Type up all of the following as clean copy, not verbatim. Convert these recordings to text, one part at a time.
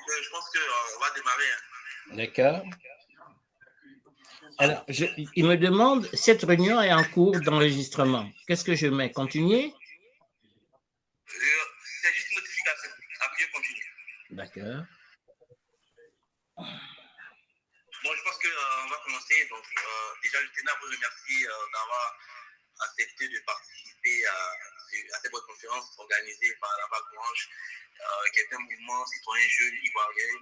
je pense qu'on va démarrer. D'accord. Alors, il me demande, cette réunion est en cours d'enregistrement. Qu'est-ce que je mets? Continuer? C'est juste une notification. Appuyez continue. D'accord. Bon, je pense qu'on va commencer. Donc, déjà, je tenais à vous remercier d'avoir accepté de participer à cette conférence organisée par la Vague Orange, qui est un mouvement citoyen jeune ivoirien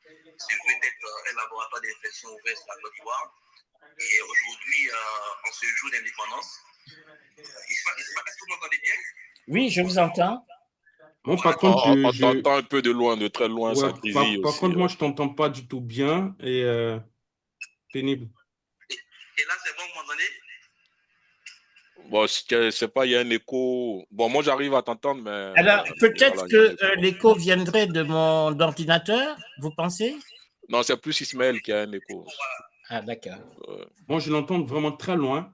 qui se veut être un laboratoire de réflexion ouvert sur la Côte d'Ivoire. Et aujourd'hui, en ce jour d'indépendance, est-ce que vous m'entendez bien? Oui, je vous entends. Bon, par contre, on t'entend un peu de loin, de très loin, ouais, ça grésille par aussi. contre, moi, je t'entends pas du tout bien et pénible. Et là, c'est bon, vous m'entendez? Bon, c'est pas, il y a un écho. Bon, moi, j'arrive à t'entendre, mais... Alors, peut-être voilà, que l'écho viendrait de mon ordinateur, vous pensez? Non, c'est plus Ismaël qui a un écho. Ah, d'accord. Moi, je l'entends vraiment très loin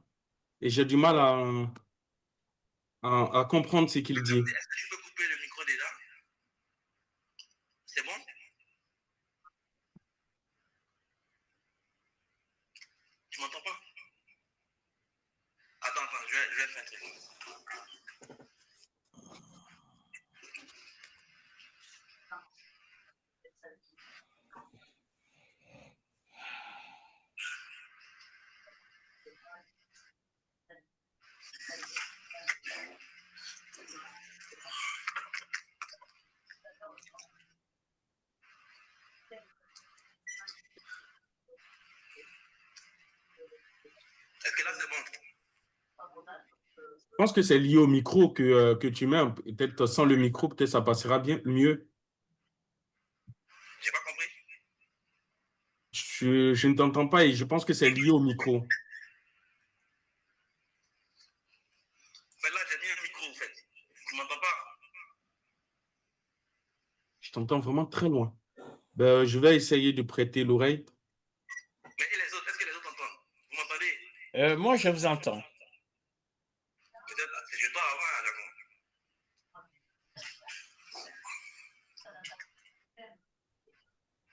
et j'ai du mal à comprendre ce qu'il dit. Est-ce que tu peux couper le micro déjà? C'est bon? Tu m'entends pas? Attends, je vais faire un truc. Est-ce que là, c'est bon? Je pense que c'est lié au micro que tu mets. Peut-être sans le micro, peut-être ça passera bien mieux. J'ai pas compris. Je ne t'entends pas et je pense que c'est lié au micro. Mais là, j'ai mis un micro, en fait. Tu m'entends pas? Je t'entends vraiment très loin. Ben, je vais essayer de prêter l'oreille. Mais et les autres, est-ce que les autres entendent? Vous m'entendez? Moi, je vous entends. Peut-être c'est chez toi avant, Jacob.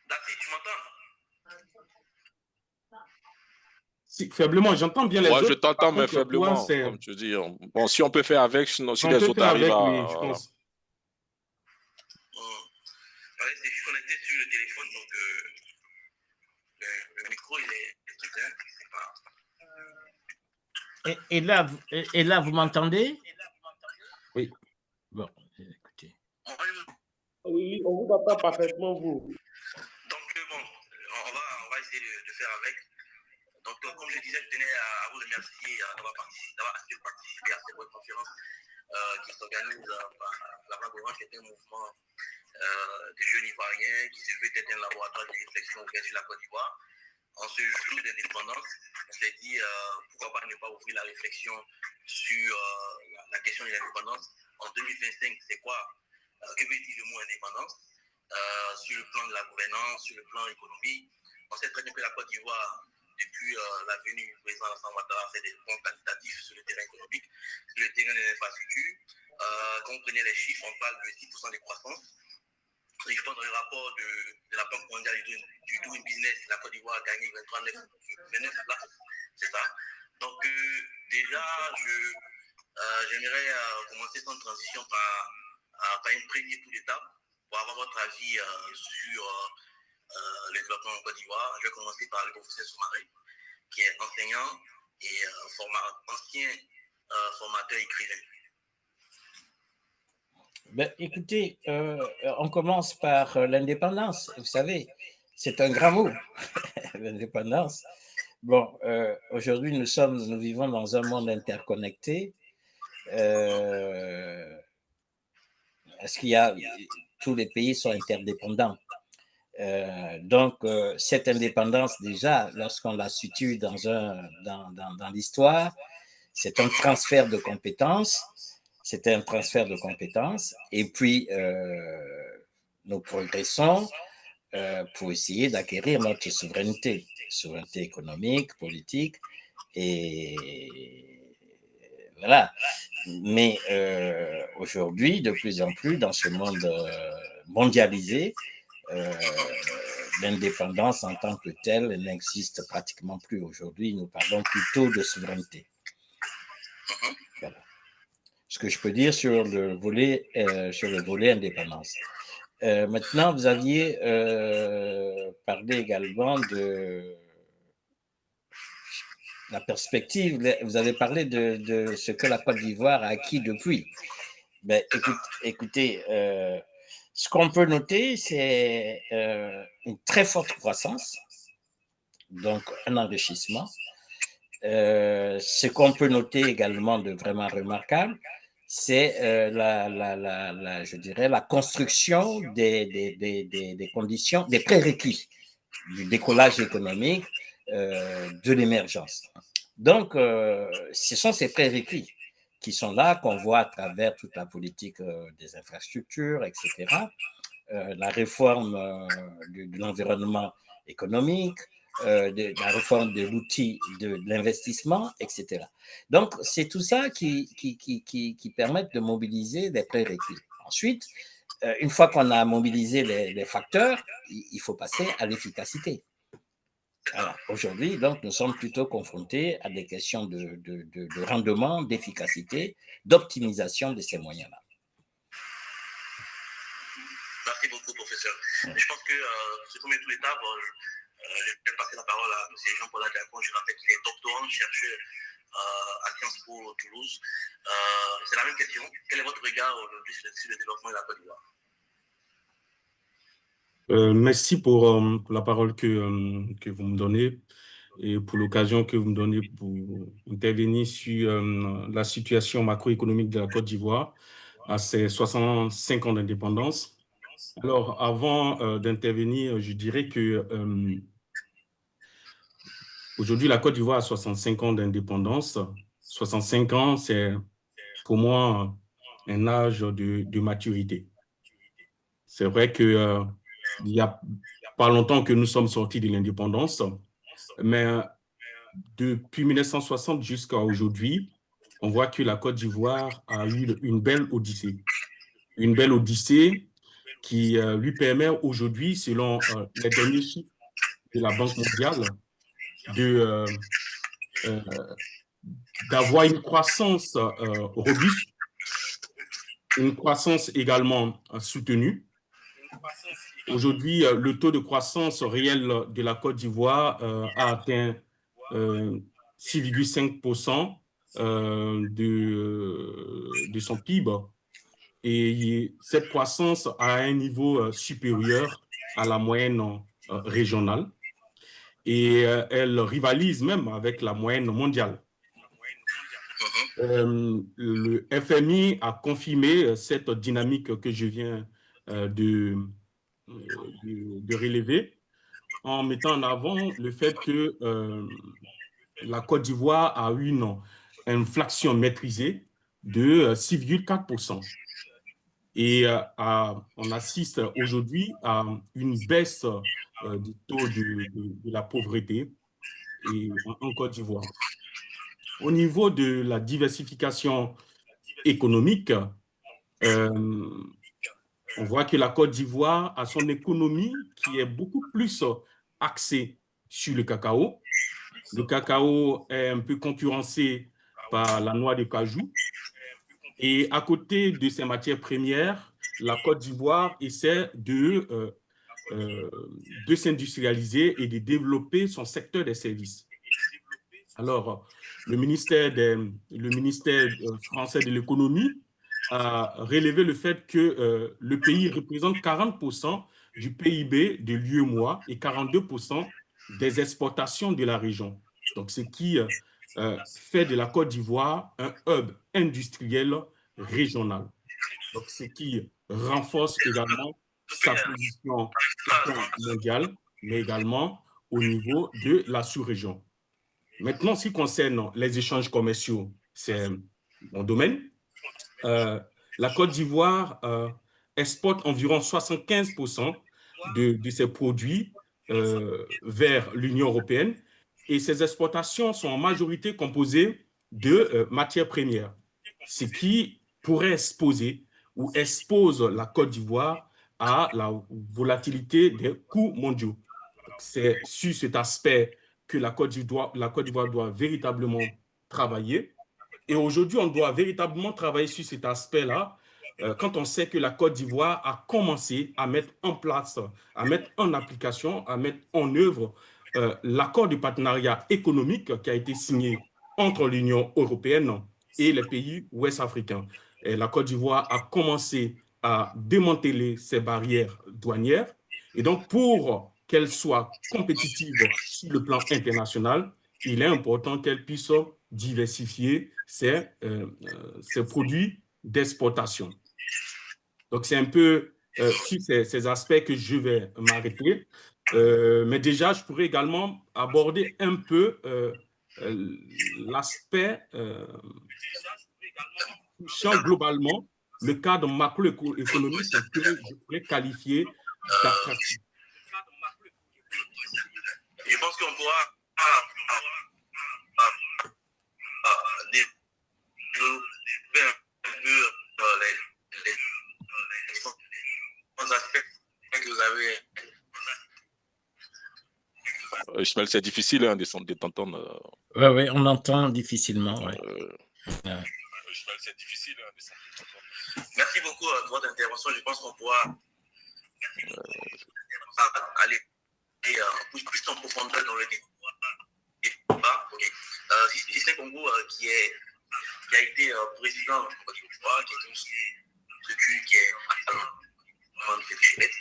Daphne, tu m'entends? Si, faiblement, j'entends bien les autres. Moi, je t'entends, mais contre, faiblement, toi, comme tu dis. Bon, si on peut faire avec, sinon, si on les peut autres faire arrivent avec, à... oui, je voilà. pense. Je suis connecté sur le téléphone, donc le micro, il est truc, hein, c'est pas... Et là, vous m'entendez? Oui. Bon, écoutez. Oui, on vous entend parfaitement, vous. Donc, bon, on va essayer de faire avec. Donc, comme je disais, je tenais à vous remercier d'avoir accepté de participer à cette web conférence qui s'organise par la Vague Orange, qui est un mouvement des jeunes ivoiriens qui se veut être un laboratoire de réflexion ouvert sur la Côte d'Ivoire. En ce jour d'indépendance, on s'est dit pourquoi pas ne pas ouvrir la réflexion sur la question de l'indépendance. En 2025, c'est quoi? Que veut dire le mot indépendance? Sur le plan de la gouvernance, sur le plan économique. On sait très bien que la Côte d'Ivoire, depuis la venue du président Alassane Ouattara, a fait des bons qualitatifs sur le terrain économique, sur le terrain des infrastructures. Quand on prenait les chiffres, on parle de 6% de croissance. Si je prends dans le rapport de la Banque mondiale du Doing Business, la Côte d'Ivoire a gagné 29 places, c'est ça. Donc déjà, j'aimerais commencer cette transition par un premier tour d'étape pour avoir votre avis sur le développement en Côte d'Ivoire. Je vais commencer par le professeur Soumaré, qui est enseignant et ancien formateur écrivain. Ben, écoutez, on commence par l'indépendance. Vous savez, c'est un grand mot, l'indépendance. Bon, aujourd'hui, nous vivons dans un monde interconnecté. Est-ce qu'il y a, tous les pays sont interdépendants. Donc, cette indépendance, déjà, lorsqu'on la situe dans l'histoire, c'est un transfert de compétences. C'était un transfert de compétences. Et puis, nous progressons pour essayer d'acquérir notre souveraineté économique, politique, et voilà. Mais aujourd'hui, de plus en plus, dans ce monde mondialisé, l'indépendance en tant que telle n'existe pratiquement plus aujourd'hui. Nous parlons plutôt de souveraineté. Voilà. Ce que je peux dire sur le volet indépendance. Maintenant, vous aviez parlé également de la perspective, vous avez parlé de ce que la Côte d'Ivoire a acquis depuis. Ben, écoutez, ce qu'on peut noter, c'est une très forte croissance, donc un enrichissement. Ce qu'on peut noter également de vraiment remarquable, c'est je dirais, la construction des conditions, des prérequis du décollage économique, de l'émergence. Donc, ce sont ces prérequis qui sont là, qu'on voit à travers toute la politique des infrastructures, etc., la réforme de l'environnement économique, de la réforme de l'outil de l'investissement, etc. Donc, c'est tout ça qui permettent de mobiliser des prérequis. Ensuite, une fois qu'on a mobilisé les facteurs, il faut passer à l'efficacité. Alors, aujourd'hui, donc, nous sommes plutôt confrontés à des questions de rendement, d'efficacité, d'optimisation de ces moyens-là. Merci beaucoup, professeur. Je pense que ce qu'on met tous les tables, je vais passer la parole à M. Jean-Paul Adiakon. Je rappelle qu'il est doctorant, chercheur à Sciences Po Toulouse. C'est la même question. Quel est votre regard aujourd'hui sur le développement de la Côte d'Ivoire? Merci pour la parole que vous me donnez et pour l'occasion que vous me donnez pour intervenir sur la situation macroéconomique de la Côte d'Ivoire à ses 65 ans d'indépendance. Alors, avant d'intervenir, je dirais que aujourd'hui, la Côte d'Ivoire a 65 ans d'indépendance. 65 ans, c'est pour moi un âge de maturité. C'est vrai que il n'y a pas longtemps que nous sommes sortis de l'indépendance, mais depuis 1960 jusqu'à aujourd'hui, on voit que la Côte d'Ivoire a eu une belle odyssée. Une belle odyssée qui lui permet aujourd'hui, selon les derniers chiffres de la Banque mondiale, d'avoir une croissance robuste, une croissance également soutenue. Aujourd'hui, le taux de croissance réel de la Côte d'Ivoire a atteint 6,5% de son PIB. Et cette croissance a un niveau supérieur à la moyenne régionale. Et elle rivalise même avec la moyenne mondiale. Le FMI a confirmé cette dynamique que je viens de relever en mettant en avant le fait que la Côte d'Ivoire a eu une inflation maîtrisée de 6,4%. Et on assiste aujourd'hui à une baisse du taux de la pauvreté en Côte d'Ivoire. Au niveau de la diversification économique, on voit que la Côte d'Ivoire a son économie qui est beaucoup plus axée sur le cacao. Le cacao est un peu concurrencé par la noix de cajou. Et à côté de ces matières premières, la Côte d'Ivoire essaie de s'industrialiser et de développer son secteur des services. Alors, le ministère français de l'économie a relevé le fait que le pays représente 40% du PIB de l'UEMOA et 42% des exportations de la région. Donc, ce qui fait de la Côte d'Ivoire un hub industriel régional. Donc, ce qui renforce également sa position mondiale, mais également au niveau de la sous-région. Maintenant, ce qui concerne les échanges commerciaux, c'est mon domaine. La Côte d'Ivoire exporte environ 75% de ses produits vers l'Union européenne et ces exportations sont en majorité composées de matières premières, ce qui pourrait exposer ou expose la Côte d'Ivoire à la volatilité des coûts mondiaux. C'est sur cet aspect que la Côte d'Ivoire doit véritablement travailler. Et aujourd'hui, on doit véritablement travailler sur cet aspect-là quand on sait que la Côte d'Ivoire a commencé à mettre en place, à mettre en application, à mettre en œuvre l'accord de partenariat économique qui a été signé entre l'Union européenne et les pays ouest-africains. La Côte d'Ivoire a commencé à démanteler ses barrières douanières. Et donc, pour qu'elle soit compétitive sur le plan international, il est important qu'elle puisse diversifier ses produits d'exportation. Donc, c'est un peu sur ces aspects que je vais m'arrêter. Mais déjà, je pourrais également aborder un peu l'aspect touchant globalement le cadre macroéconomique que je pourrais qualifier d'attractif. Je pense qu'on pourra développer un peu les aspects que vous avez. Ismaël, c'est difficile hein, de t'entendre. Oui, on entend difficilement. Ouais. Ismaël, c'est difficile hein, de t'entendre. Merci beaucoup pour votre intervention. Je pense qu'on pourra aller plus en profondeur dans le débat. Justin Congo, qui a été président de Côte d'Ivoire, qui est une structure qui est actuellement fait.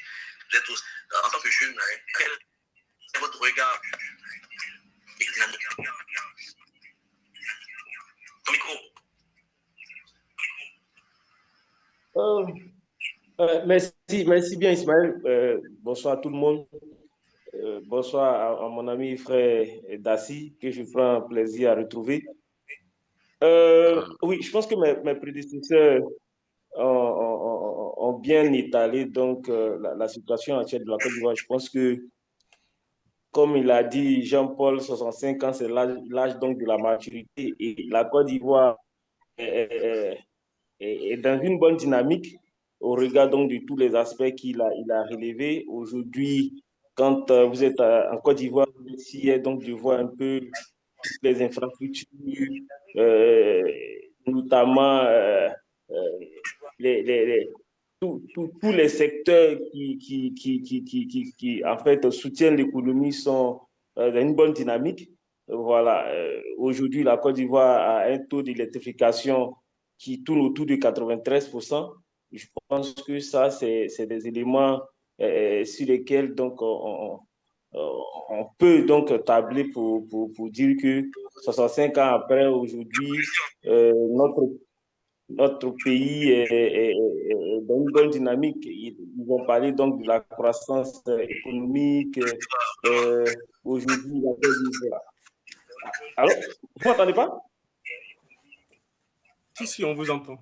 Vous êtes aussi, en tant que jeune, quel est votre regard dynamique? Ton micro. Merci bien Ismaël. Bonsoir à tout le monde. Bonsoir à mon ami frère Dassi, que je prends plaisir à retrouver. Oui, je pense que mes prédécesseurs ont bien étalé donc, la situation actuelle de la Côte d'Ivoire. Je pense que, comme il a dit Jean-Paul, 65 ans, c'est l'âge donc de la maturité. Et la Côte d'Ivoire est dans une bonne dynamique au regard donc de tous les aspects qu'il a relevés. Aujourd'hui, quand vous êtes en Côte d'Ivoire, vous essayez donc de voir un peu les infrastructures, notamment tous les secteurs qui en fait soutiennent l'économie sont dans une bonne dynamique. Voilà. Aujourd'hui, la Côte d'Ivoire a un taux d'électrification qui tourne autour de 93%. Je pense que ça, c'est des éléments sur lesquels donc, on peut donc tabler pour dire que 65 ans après, aujourd'hui, notre pays est dans une bonne dynamique. Ils vont parler donc de la croissance économique. Aujourd'hui, la Côte d'Ivoire. Alors, vous m'entendez pas? Si, on vous entend.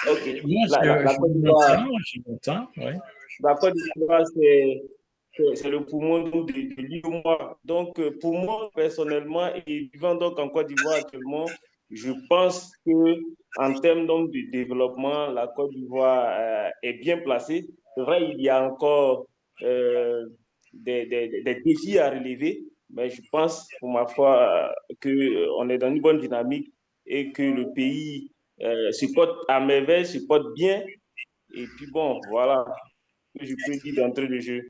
Ok. La Côte d'Ivoire, la Côte d'Ivoire, c'est le poumon de l'UEMOA. Donc, pour moi, personnellement, et vivant donc en Côte d'Ivoire actuellement, je pense qu'en termes donc, de développement, la Côte d'Ivoire est bien placée. C'est vrai, il y a encore des défis à relever, mais je pense, pour ma foi, qu'on est dans une bonne dynamique et que le pays se porte à merveille, se porte bien. Et puis bon, voilà ce que je peux dire d'entrée de jeu.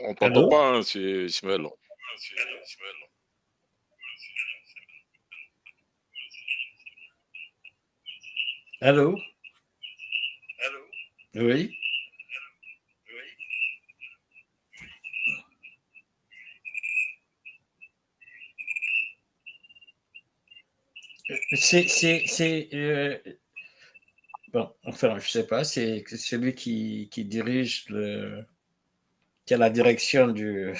On t'entend pas, hein, c'est Ismaël. Allô? Oui. Bon, enfin, je sais pas, c'est celui qui dirige qui a la direction du.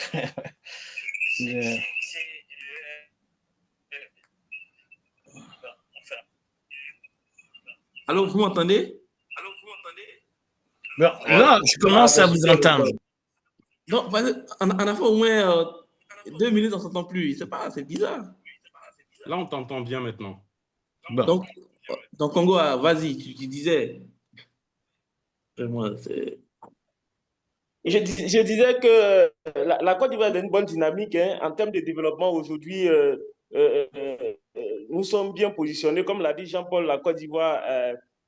Allô, vous m'entendez? Bon, là, je commence à vous entendre. Donc, on a fait au moins 2 minutes, on ne s'entend plus. C'est bizarre. Là, on t'entend bien maintenant. Bon. Donc Congo, vas-y, tu disais. Je disais que la Côte d'Ivoire a une bonne dynamique hein, en termes de développement. Aujourd'hui, nous sommes bien positionnés. Comme l'a dit Jean-Paul, la Côte d'Ivoire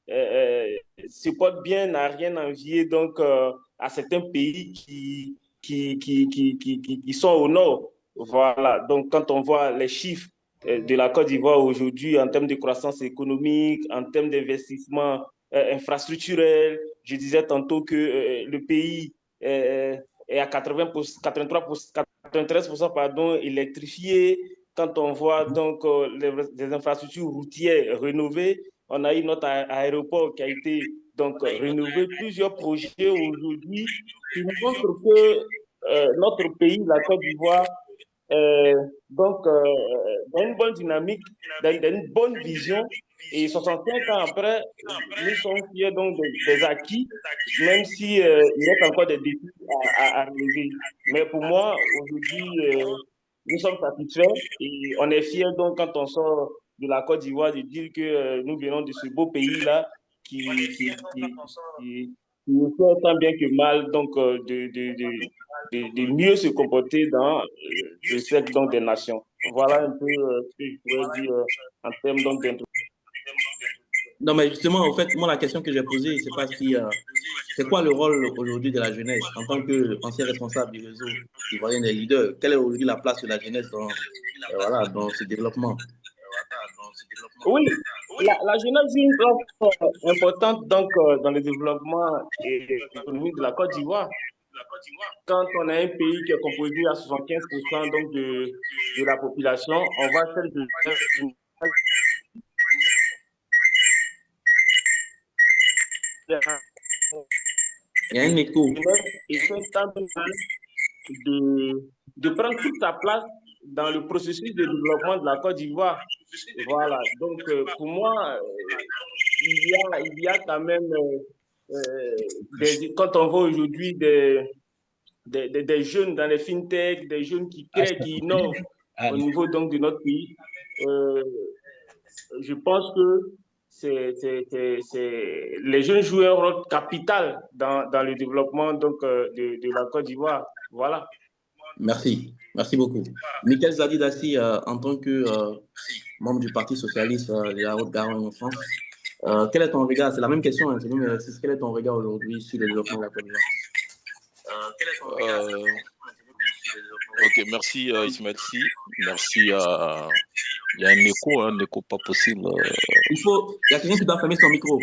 se porte bien, n'a rien à envier donc, à certains pays qui sont au nord. Voilà. Donc, quand on voit les chiffres de la Côte d'Ivoire aujourd'hui en termes de croissance économique, en termes d'investissement infrastructurel, je disais tantôt que le pays est à 93% pardon, électrifié. Quand on voit donc les infrastructures routières rénovées, on a eu notre aéroport qui a été donc rénové. Plusieurs projets aujourd'hui qui montrent que notre pays, la Côte d'Ivoire, donc dans une bonne dynamique, dans une bonne vision. Et 65 ans après, nous sommes fiers donc des acquis, même si, il reste encore des défis à relever. Mais pour moi, aujourd'hui, nous sommes satisfaits et on est fiers donc quand on sort de la Côte d'Ivoire de dire que nous venons de ce beau pays-là qui nous fait autant bien que mal donc, de mieux se comporter dans le cercle donc, des nations. Voilà un peu ce que je pourrais dire en termes d'introduction. Non, mais justement, en fait, moi, la question que j'ai posée, c'est pas si, c'est quoi le rôle aujourd'hui de la jeunesse en tant qu'ancien responsable du réseau ivoirien des leaders? Quelle est aujourd'hui la place de la jeunesse voilà, dans ce développement? Oui, la jeunesse joue une place importante donc, dans le développement économique de la Côte d'Ivoire. Quand on a un pays qui est composé à 75% donc de la population, on va faire de il y a un écho. Et de prendre toute sa place dans le processus de développement de la Côte d'Ivoire. Voilà. Donc, pour moi, il y a quand même, quand on voit aujourd'hui des jeunes dans les fintech, des jeunes qui créent, qui innovent au niveau donc, de notre pays, je pense que les jeunes jouent un rôle capital dans le développement donc, de la Côte d'Ivoire. Voilà. Merci. Merci beaucoup. Michael Zadidassi, en tant que membre du Parti socialiste de la Haute-Garonne en France, quel est ton regard? C'est la même question, hein, quel est ton regard aujourd'hui sur le développement de la Côte d'Ivoire? Ok, merci Ismaël Si. Merci. Il y a un écho pas possible. Il y a quelqu'un qui doit fermer son micro.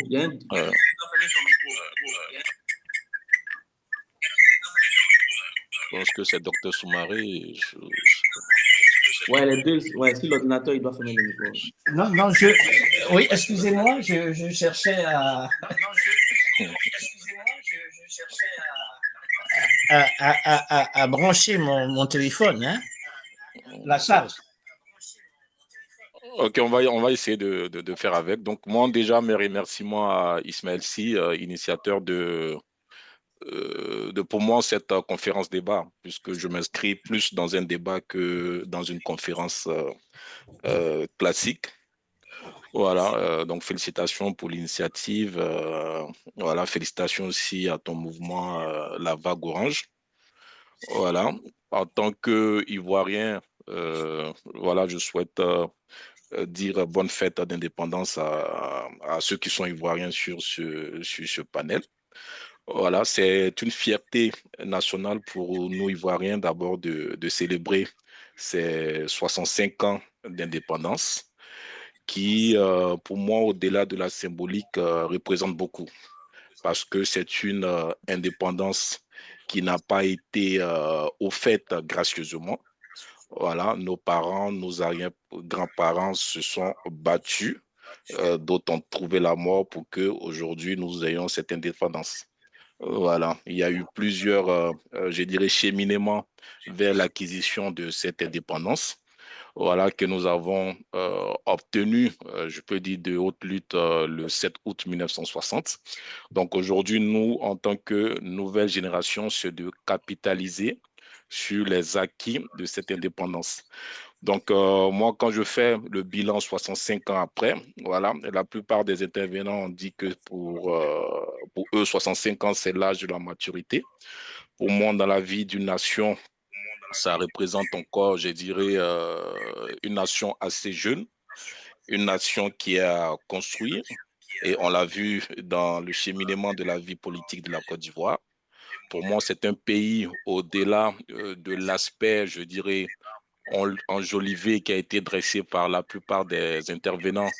Je pense que c'est Dr Soumaré. Ouais, les deux. Ouais, si l'ordinateur, il doit fermer le micro. Non, oui, excusez-moi, je cherchais à... à brancher mon téléphone, hein? La charge. Ok, on va essayer de faire avec. Donc, moi, déjà, mes remerciements à Ismaël Si, initiateur pour moi, cette conférence débat, puisque je m'inscris plus dans un débat que dans une conférence classique. Voilà, donc félicitations pour l'initiative. Voilà, félicitations aussi à ton mouvement La Vague Orange. Voilà, en tant qu'Ivoirien, voilà, je souhaite dire bonne fête d'indépendance à ceux qui sont ivoiriens sur ce panel. Voilà, c'est une fierté nationale pour nous Ivoiriens d'abord de célébrer ces 65 ans d'indépendance qui, pour moi, au-delà de la symbolique, représente beaucoup parce que c'est une indépendance qui n'a pas été offerte gracieusement. Voilà, nos parents, nos arrière-grands-parents se sont battus, d'autres ont trouvé la mort pour que aujourd'hui nous ayons cette indépendance. Voilà, il y a eu plusieurs, je dirais, cheminements vers l'acquisition de cette indépendance. voilà, que nous avons obtenu, je peux dire, de haute lutte le 7 août 1960. Donc aujourd'hui, nous, en tant que nouvelle génération, c'est de capitaliser sur les acquis de cette indépendance. Donc, moi, quand je fais le bilan 65 ans après, voilà, la plupart des intervenants ont dit que pour eux, 65 ans, c'est l'âge de la maturité. Pour moi, dans la vie d'une nation, ça représente encore, je dirais, une nation assez jeune, une nation qui a construit, et on l'a vu dans le cheminement de la vie politique de la Côte d'Ivoire. Pour moi, c'est un pays au-delà de l'aspect, je dirais, enjolivé qui a été dressé par la plupart des intervenants.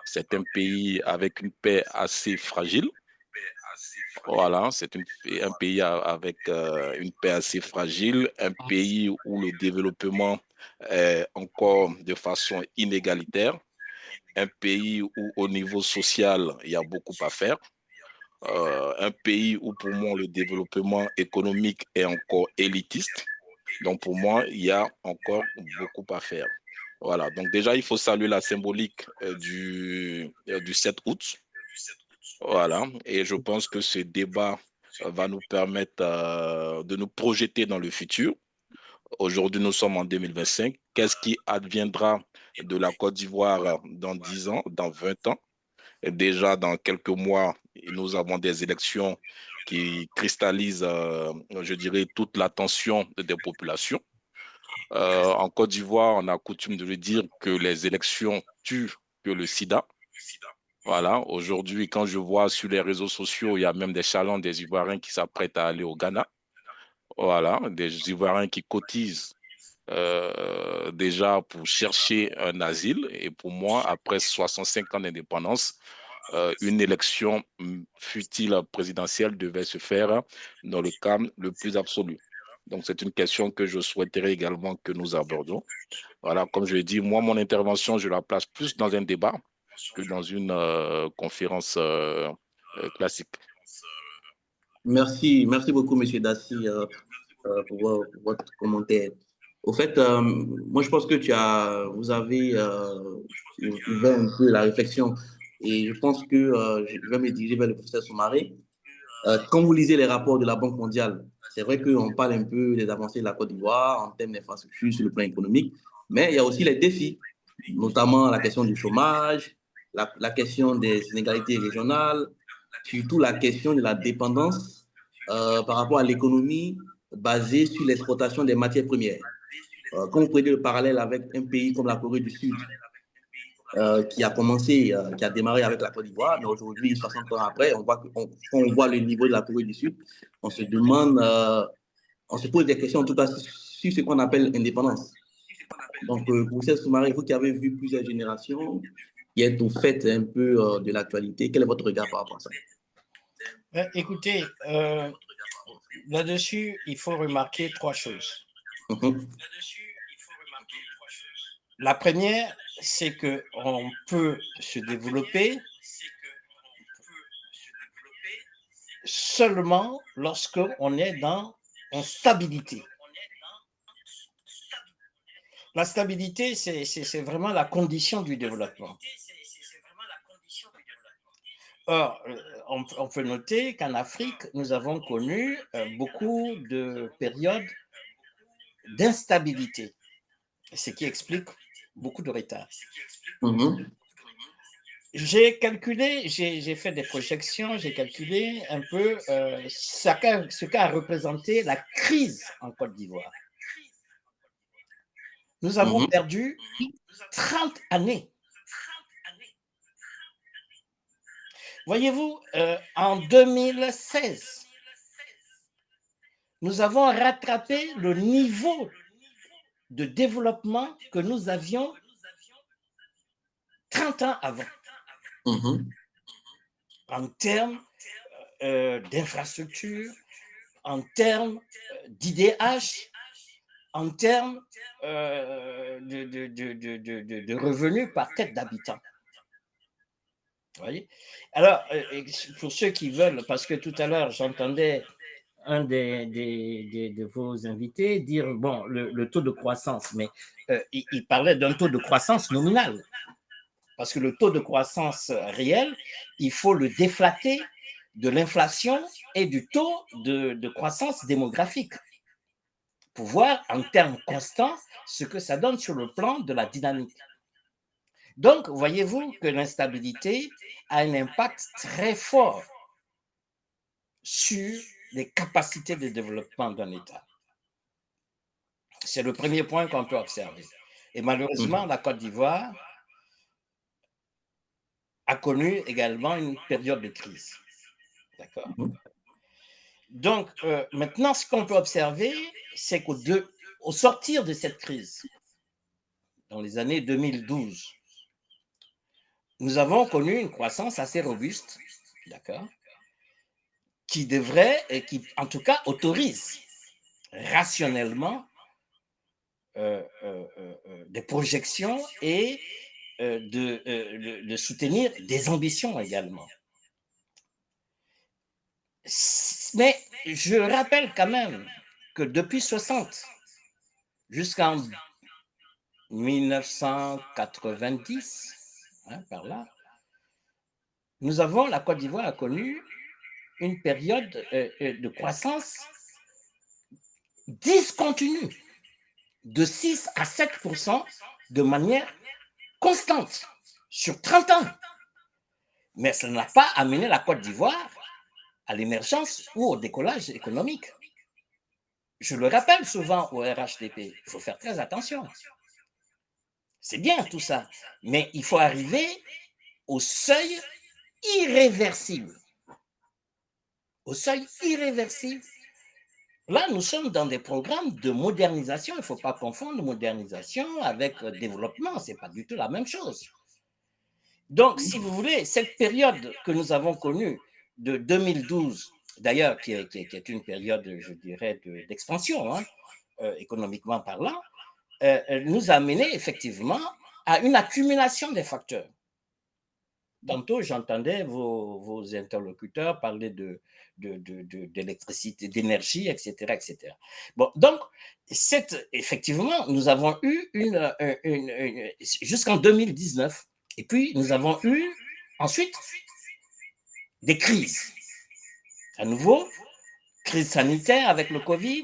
C'est un pays avec une paix assez fragile. Voilà, c'est un pays avec une paix assez fragile, un pays où le développement est encore de façon inégalitaire, un pays où au niveau social, il y a beaucoup à faire, un pays où pour moi le développement économique est encore élitiste. Donc pour moi, il y a encore beaucoup à faire. Voilà, donc déjà, il faut saluer la symbolique du 7 août. Voilà, et je pense que ce débat va nous permettre de nous projeter dans le futur. Aujourd'hui, nous sommes en 2025. Qu'est-ce qui adviendra de la Côte d'Ivoire dans 10 ans, dans 20 ans? Et déjà, dans quelques mois, nous avons des élections qui cristallisent, je dirais, toute l'attention des populations. En Côte d'Ivoire, on a coutume de le dire que les élections tuent que le sida. Voilà, aujourd'hui, quand je vois sur les réseaux sociaux, il y a même des chalands des Ivoiriens qui s'apprêtent à aller au Ghana. Voilà, des Ivoiriens qui cotisent déjà pour chercher un asile. Et pour moi, après 65 ans d'indépendance, une élection, fût-il présidentielle, devait se faire dans le calme le plus absolu. Donc, c'est une question que je souhaiterais également que nous abordions. Voilà, comme je l'ai dit, moi, mon intervention, je la place plus dans un débat que dans une conférence classique. Merci, merci beaucoup, M. Dassi, pour votre commentaire. Au fait, moi, je pense que vous avez ouvert un peu la réflexion et je pense que je vais me diriger vers le professeur Soumaré. Quand vous lisez les rapports de la Banque mondiale, c'est vrai qu'on parle un peu des avancées de la Côte d'Ivoire en termes d'infrastructures sur le plan économique, mais il y a aussi les défis, notamment la question du chômage, la question des inégalités régionales, surtout la question de la dépendance par rapport à l'économie basée sur l'exportation des matières premières. Quand vous prenez le parallèle avec un pays comme la Corée du Sud, qui a démarré avec la Côte d'Ivoire, mais aujourd'hui, 60 ans après, quand on voit le niveau de la Corée du Sud, on se demande, on se pose des questions en tout cas sur ce qu'on appelle indépendance. Donc, professeur Soumaré, vous qui avez vu plusieurs générations, qui êtes au fait un peu de l'actualité, quel est votre regard par rapport à ça? Écoutez, là-dessus, il faut remarquer trois choses. La première, c'est qu'on peut se développer seulement lorsqu'on est en stabilité. La stabilité, c'est vraiment la condition du développement. Or, on peut noter qu'en Afrique, nous avons connu beaucoup de périodes d'instabilité, ce qui explique beaucoup de retard. J'ai calculé, j'ai fait des projections, j'ai calculé un peu ce qu'a représenté la crise en Côte d'Ivoire. Nous avons perdu 30 années. Voyez-vous, en 2016, nous avons rattrapé le niveau de développement que nous avions 30 ans avant. En termes d'infrastructure, en termes d'IDH, en termes de revenus par tête d'habitant. Vous voyez? Alors, pour ceux qui veulent, parce que tout à l'heure, j'entendais un de vos invités dire, bon, le taux de croissance, mais il parlait d'un taux de croissance nominal. Parce que le taux de croissance réel, il faut le déflater de l'inflation et du taux de croissance démographique pour voir en termes constants ce que ça donne sur le plan de la dynamique. Donc, voyez-vous que l'instabilité a un impact très fort sur les capacités de développement d'un État. C'est le premier point qu'on peut observer. Et malheureusement, la Côte d'Ivoire a connu également une période de crise. D'accord? Donc, maintenant, ce qu'on peut observer, c'est qu'au sortir de cette crise, dans les années 2012, nous avons connu une croissance assez robuste, d'accord, qui devrait, et qui en tout cas autorise rationnellement des projections et de soutenir des ambitions également. Mais je rappelle quand même que depuis 60 jusqu'en 1990, par là, la Côte d'Ivoire a connu une période de croissance discontinue de 6 à 7% de manière constante sur 30 ans. Mais ça n'a pas amené la Côte d'Ivoire à l'émergence ou au décollage économique. Je le rappelle souvent au RHDP, il faut faire très attention. C'est bien tout ça, mais il faut arriver au seuil irréversible. Au seuil irréversible. Là, nous sommes dans des programmes de modernisation. Il ne faut pas confondre modernisation avec développement. Ce n'est pas du tout la même chose. Donc, si vous voulez, cette période que nous avons connue de 2012, d'ailleurs, qui est une période, je dirais, d'expansion, économiquement parlant, nous a mené effectivement à une accumulation des facteurs. Tantôt, j'entendais vos interlocuteurs parler d'électricité, d'énergie, etc., etc. Bon, donc, effectivement, nous avons eu jusqu'en 2019, et puis nous avons eu ensuite des crises. À nouveau, crise sanitaire avec le Covid,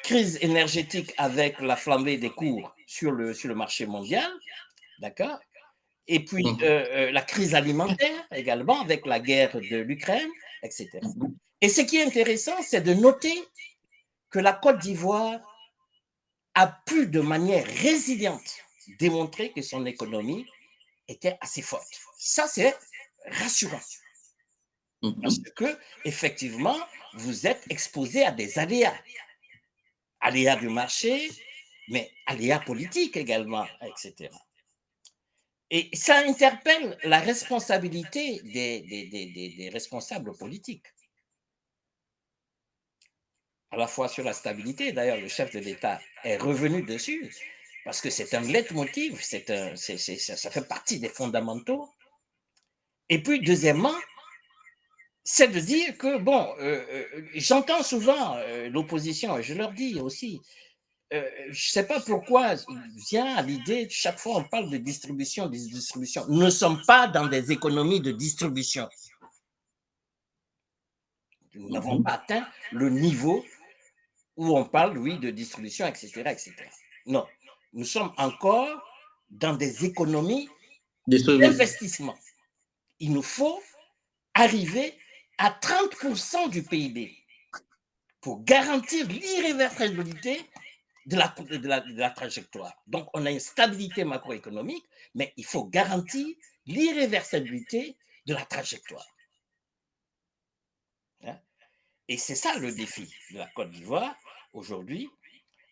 crise énergétique avec la flambée des cours sur le marché mondial, d'accord? Et puis la crise alimentaire également avec la guerre de l'Ukraine, etc. Et ce qui est intéressant, c'est de noter que la Côte d'Ivoire a pu de manière résiliente démontrer que son économie était assez forte. Ça, c'est rassurant. Parce que, effectivement, vous êtes exposé à des aléas. Aléas du marché, mais aléas politiques également, etc. Et ça interpelle la responsabilité des responsables politiques. À la fois sur la stabilité, d'ailleurs, le chef de l'État est revenu dessus, parce que c'est un leitmotiv, ça fait partie des fondamentaux. Et puis, deuxièmement, c'est de dire que, bon, j'entends souvent l'opposition, et je leur dis aussi, je ne sais pas pourquoi vient à l'idée, chaque fois on parle de distribution, Nous ne sommes pas dans des économies de distribution. Nous n'avons pas atteint le niveau où on parle, oui, de distribution, etc., etc. Non, nous sommes encore dans des économies d'investissement. Il nous faut arriver à 30% du PIB pour garantir l'irréversibilité de la trajectoire. Donc, on a une stabilité macroéconomique, mais il faut garantir l'irréversibilité de la trajectoire. Et c'est ça le défi de la Côte d'Ivoire aujourd'hui.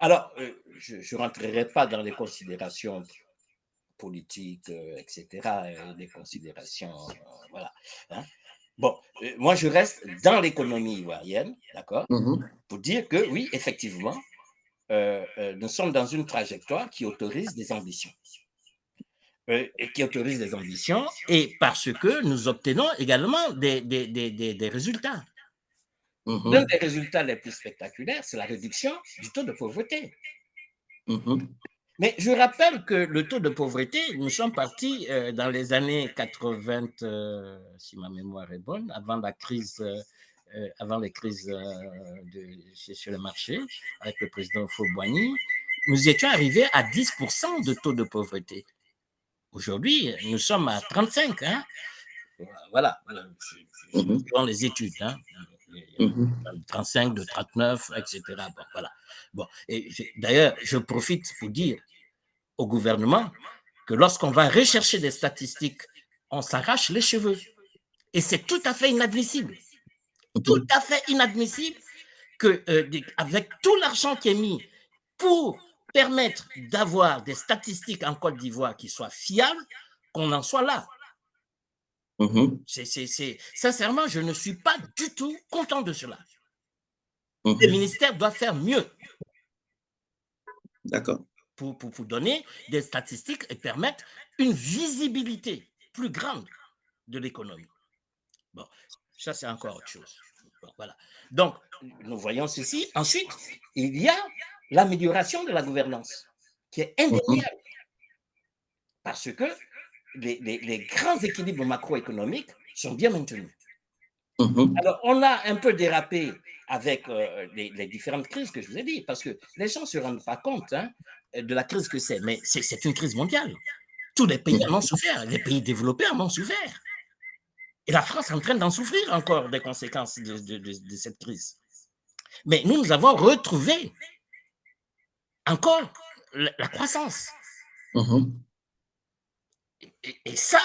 Alors, je ne rentrerai pas dans les considérations politiques, etc., les considérations, voilà. Bon, moi, je reste dans l'économie ivoirienne, d'accord, pour dire que, oui, effectivement, nous sommes dans une trajectoire qui autorise des ambitions. Et parce que nous obtenons également des résultats. L'un des résultats les plus spectaculaires, c'est la réduction du taux de pauvreté. Mais je rappelle que le taux de pauvreté, nous sommes partis dans les années 80, si ma mémoire est bonne, avant la crise, avant les crises sur le marché, avec le président Houphouët-Boigny, nous étions arrivés à 10% de taux de pauvreté. Aujourd'hui, nous sommes à 35, hein. Voilà, dans les études, hein. 35, de 39, etc. Bon, voilà. Bon, et d'ailleurs, je profite pour dire au gouvernement que lorsqu'on va rechercher des statistiques, on s'arrache les cheveux. Et c'est tout à fait inadmissible. Tout à fait inadmissible que, avec tout l'argent qui est mis pour permettre d'avoir des statistiques en Côte d'Ivoire qui soient fiables, qu'on en soit là. Sincèrement, je ne suis pas du tout content de cela. Les ministères doivent faire mieux. D'accord. Pour donner des statistiques et permettre une visibilité plus grande de l'économie. Bon, ça c'est encore autre chose. Bon, voilà. Donc, nous voyons ceci. Ensuite, il y a l'amélioration de la gouvernance, qui est indéniable. Parce que les grands équilibres macroéconomiques sont bien maintenus. Alors, on a un peu dérapé avec les différentes crises que je vous ai dit, parce que les gens ne se rendent pas compte, hein, de la crise que c'est, mais c'est une crise mondiale. Tous les pays en ont souffert, les pays développés en ont souffert. Et la France est en train d'en souffrir encore des conséquences de cette crise. Mais nous avons retrouvé encore la croissance. Et ça,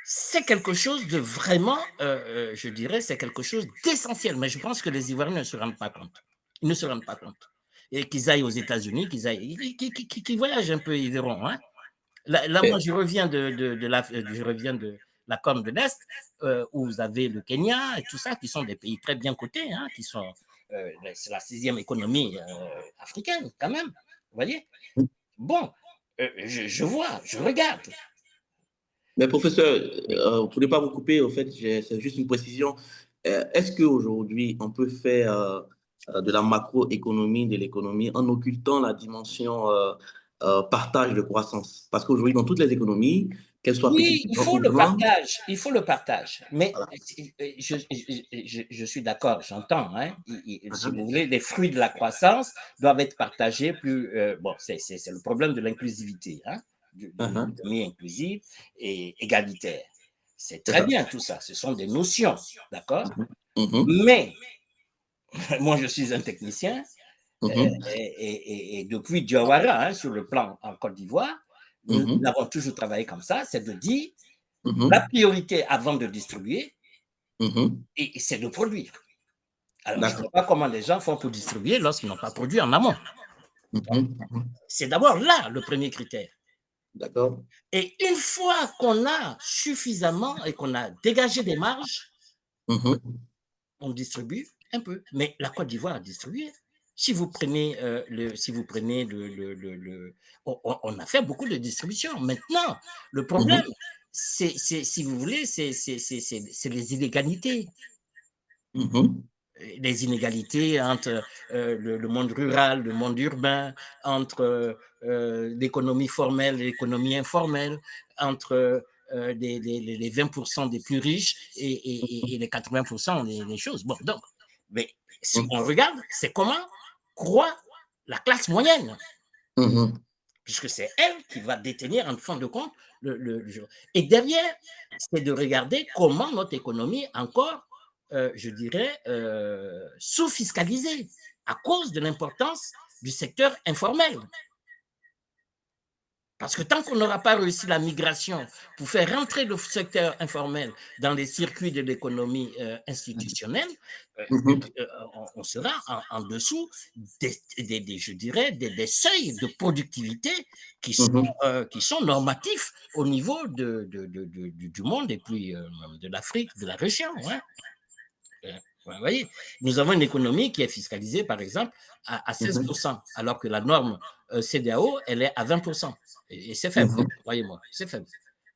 c'est quelque chose de vraiment, je dirais, c'est quelque chose d'essentiel. Mais je pense que les Ivoiriens ne se rendent pas compte. Ils ne se rendent pas compte. Et qu'ils aillent aux États-Unis, qu'ils voyagent un peu, ils verront. Hein. Là, moi, je reviens de la Corne de l'Est, où vous avez le Kenya et tout ça, qui sont des pays très bien cotés, hein, qui sont, c'est la 6e économie africaine, quand même. Vous voyez? Bon, je vois, je regarde. Mais professeur, vous ne pouvez pas vous couper, au fait, c'est juste une précision. Est-ce qu'aujourd'hui, on peut faire de la macroéconomie, de l'économie, en occultant la dimension partage de croissance? Parce qu'aujourd'hui, dans toutes les économies, qu'elles soient petites il faut le partage, il faut le partage. Mais voilà. Je suis d'accord, j'entends. Hein, si vous voulez, les fruits de la croissance doivent être partagés plus. Bon, c'est le problème de l'inclusivité, hein, de l'économie inclusive et égalitaire. C'est très bien tout ça, ce sont des notions, d'accord? Mais moi, je suis un technicien et depuis Diawara, hein, sur le plan en Côte d'Ivoire, nous avons toujours travaillé comme ça, c'est de dire la priorité avant de distribuer, et c'est de produire. Alors, je ne sais pas comment les gens font pour distribuer lorsqu'ils n'ont pas produit en amont. C'est d'abord là le premier critère. D'accord. Et une fois qu'on a suffisamment et qu'on a dégagé des marges, on distribue un peu. Mais la Côte d'Ivoire a distribué. Si vous prenez on a fait beaucoup de distribution. Maintenant, le problème, c'est si vous voulez, c'est les inégalités. Les inégalités entre le monde rural, le monde urbain, entre l'économie formelle et l'économie informelle, entre les 20% des plus riches et les 80% des choses. Bon, donc, mais si on regarde, c'est comment croît la classe moyenne, puisque c'est elle qui va détenir en fin de compte et derrière, c'est de regarder comment notre économie encore, je dirais, sous-fiscalisée à cause de l'importance du secteur informel. Parce que tant qu'on n'aura pas réussi la migration pour faire rentrer le secteur informel dans les circuits de l'économie institutionnelle, on sera en dessous je dirais, des seuils de productivité qui sont normatifs au niveau du monde et puis de l'Afrique, de la région. Hein. Vous voyez, nous avons une économie qui est fiscalisée, par exemple, à 16%, alors que la norme CEDEAO, elle est à 20%. Et c'est faible, voyez-moi, c'est faible.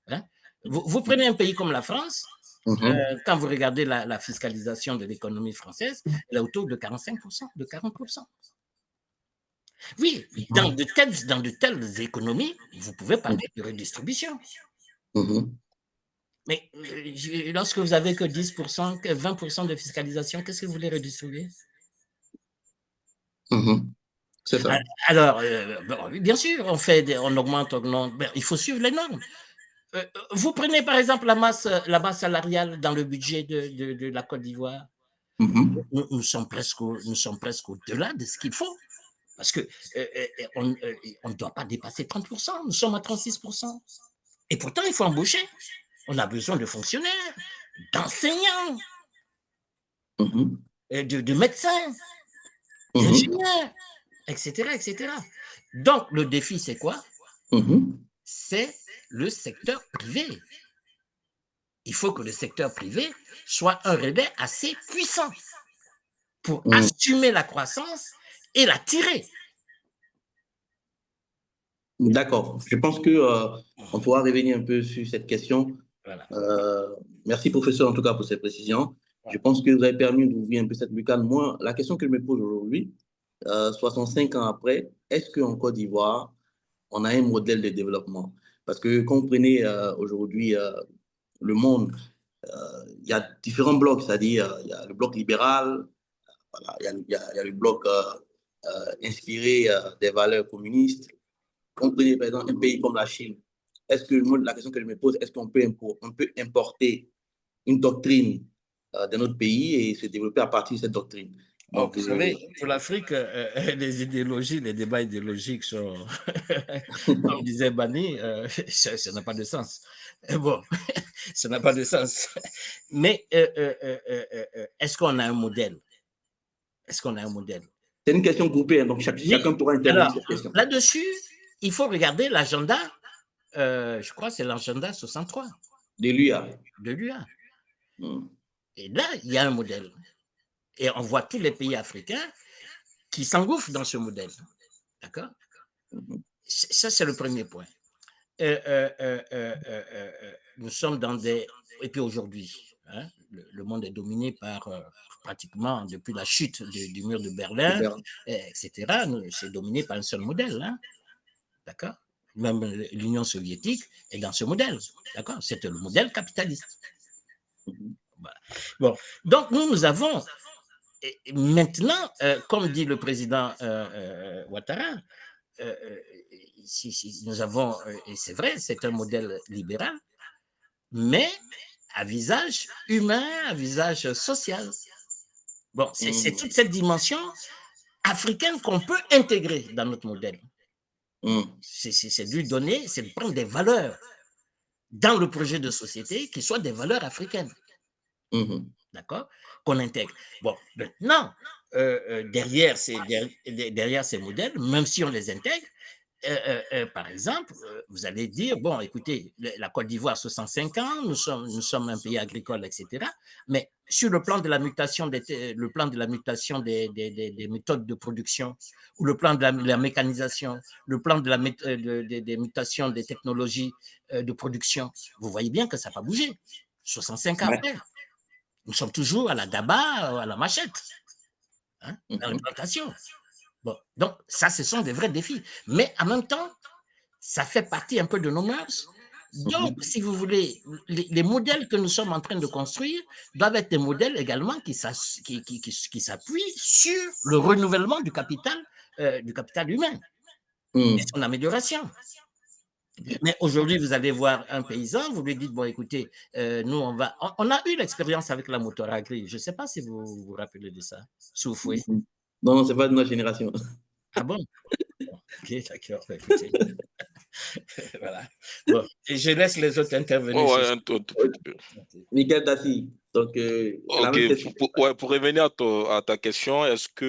Hein? Vous prenez un pays comme la France, Quand vous regardez la fiscalisation de l'économie française, elle est autour de 45%, de 40%. Oui, dans de telles économies, vous pouvez parler de redistribution. Mais lorsque vous avez que 10%, que 20% de fiscalisation, qu'est-ce que vous voulez redistribuer? C'est ça. Alors, bien sûr, on augmente, il faut suivre les normes. Vous prenez par exemple la masse salariale dans le budget de la Côte d'Ivoire. Nous sommes presque au-delà de ce qu'il faut. Parce qu'on ne doit pas dépasser 30%. Nous sommes à 36%. Et pourtant, il faut embaucher. On a besoin de fonctionnaires, d'enseignants, de médecins, d'ingénieurs, etc., etc. Donc, le défi, c'est quoi? C'est le secteur privé. Il faut que le secteur privé soit un relais assez puissant pour assumer la croissance et la tirer. D'accord. Je pense qu'on pourra revenir un peu sur cette question. Voilà. Merci, professeur, en tout cas, pour ces précisions. Je pense que vous avez permis d'ouvrir un peu cette lucarne. Moi, la question que je me pose aujourd'hui, 65 ans après, est-ce qu'en Côte d'Ivoire, on a un modèle de développement? Parce que quand vous prenez aujourd'hui le monde, il y a différents blocs, c'est-à-dire il y a le bloc libéral, voilà, il y a le bloc inspiré des valeurs communistes. Quand vous prenez par exemple un pays comme la Chine, est-ce que la question que je me pose, est-ce qu'on peut importer une doctrine de notre pays et se développer à partir de cette doctrine? Donc, vous savez, pour l'Afrique, les débats idéologiques sont, comme disait Bani, ça n'a pas de sens. Bon, ça n'a pas de sens. Mais est-ce qu'on a un modèle? Est-ce qu'on a un modèle? C'est une question groupée, hein, donc chacun pourra intervenir sur cette question. Là-dessus, il faut regarder l'agenda, je crois que c'est l'agenda 63. De l'UA. De l'UA. Et là, il y a un modèle. Et on voit tous les pays africains qui s'engouffrent dans ce modèle. D'accord? Ça, c'est le premier point. Nous sommes dans des... Et puis aujourd'hui, hein, le monde est dominé par, pratiquement, depuis la chute du mur de Berlin, etc., c'est dominé par un seul modèle. Hein, d'accord? Même l'Union soviétique est dans ce modèle. D'accord? C'était le modèle capitaliste. Voilà. Bon. Donc, nous avons... Et maintenant, comme dit le président Ouattara, nous avons, et c'est vrai, c'est un modèle libéral, mais à visage humain, à visage social. Bon, c'est toute cette dimension africaine qu'on peut intégrer dans notre modèle. C'est lui donner, c'est de prendre des valeurs dans le projet de société qui soient des valeurs africaines. D'accord? Qu'on intègre. Bon, maintenant, derrière ces modèles, même si on les intègre, par exemple, vous allez dire, bon, écoutez, la Côte d'Ivoire, 65 ans, nous sommes un pays agricole, etc. Mais sur le plan de la mutation des méthodes de production, ou le plan de la mécanisation, le plan des mutations des technologies de production, vous voyez bien que ça n'a pas bougé. 65 ans après. Nous sommes toujours à la daba, à la machette, hein, dans l'implantation. Bon, donc, ça, ce sont des vrais défis. Mais en même temps, ça fait partie un peu de nos mœurs. Donc, si vous voulez, les modèles que nous sommes en train de construire doivent être des modèles également qui s'appuient sur le renouvellement du capital humain et son amélioration. Mais aujourd'hui, vous allez voir un paysan, vous lui dites, bon, écoutez, nous, on a eu l'expérience avec la moteur agri. Je ne sais pas si vous vous rappelez de ça, Soufoué. Non, ce n'est pas de notre génération. Ah bon? Ok, d'accord. Écoutez. Voilà. Bon, et je laisse les autres intervenir. Un tout petit peu. Michael Dassi. Donc, pour revenir à ta question, est-ce qu'il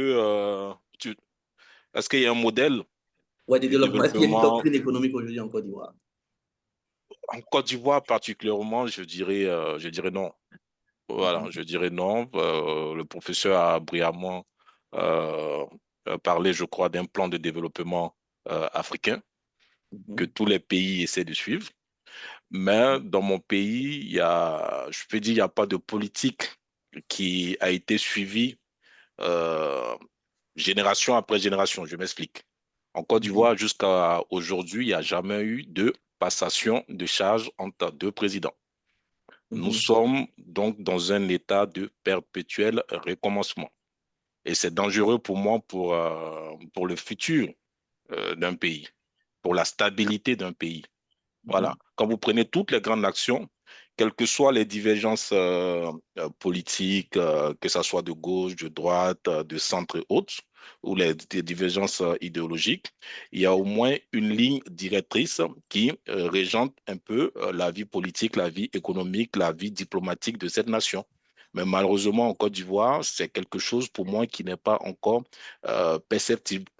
y a un modèle de développement? Est-ce qu'il y a une doctrine économique aujourd'hui en Côte d'Ivoire? En Côte d'Ivoire particulièrement, je dirais non. Voilà, je dirais non. Le professeur a brillamment parlé, je crois, d'un plan de développement africain que tous les pays essaient de suivre. Mais dans mon pays, je peux dire, il n'y a pas de politique qui a été suivie euh, génération après génération. Je m'explique. En Côte d'Ivoire, jusqu'à aujourd'hui, il n'y a jamais eu de passation de charge entre deux présidents. Nous sommes donc dans un état de perpétuel recommencement. Et c'est dangereux pour moi pour le futur d'un pays, pour la stabilité d'un pays. Voilà. Quand vous prenez toutes les grandes nations, quelles que soient les divergences politiques, que ce soit de gauche, de droite, de centre et autres, ou les divergences idéologiques, il y a au moins une ligne directrice qui régente un peu la vie politique, la vie économique, la vie diplomatique de cette nation. Mais malheureusement, en Côte d'Ivoire, c'est quelque chose pour moi qui n'est pas encore perceptible.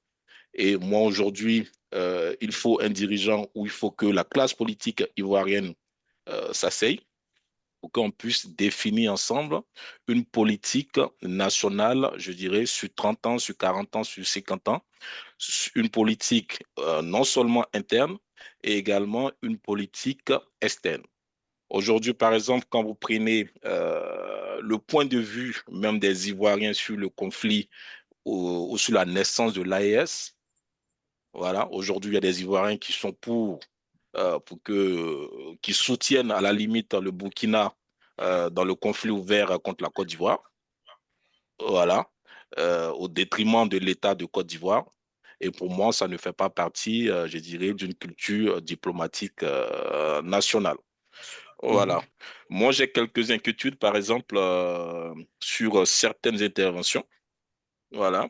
Et moi, aujourd'hui, il faut un dirigeant ou il faut que la classe politique ivoirienne s'asseye pour qu'on puisse définir ensemble une politique nationale, je dirais, sur 30 ans, sur 40 ans, sur 50 ans, une politique non seulement interne, et également une politique externe. Aujourd'hui, par exemple, quand vous prenez le point de vue même des Ivoiriens sur le conflit ou sur la naissance de l'AES, voilà, aujourd'hui, il y a des Ivoiriens qui sont qui soutiennent à la limite le Burkina dans le conflit ouvert contre la Côte d'Ivoire, voilà, au détriment de l'État de Côte d'Ivoire. Et pour moi, ça ne fait pas partie, je dirais, d'une culture diplomatique nationale. Voilà. Moi, j'ai quelques inquiétudes, par exemple, sur certaines interventions. Voilà.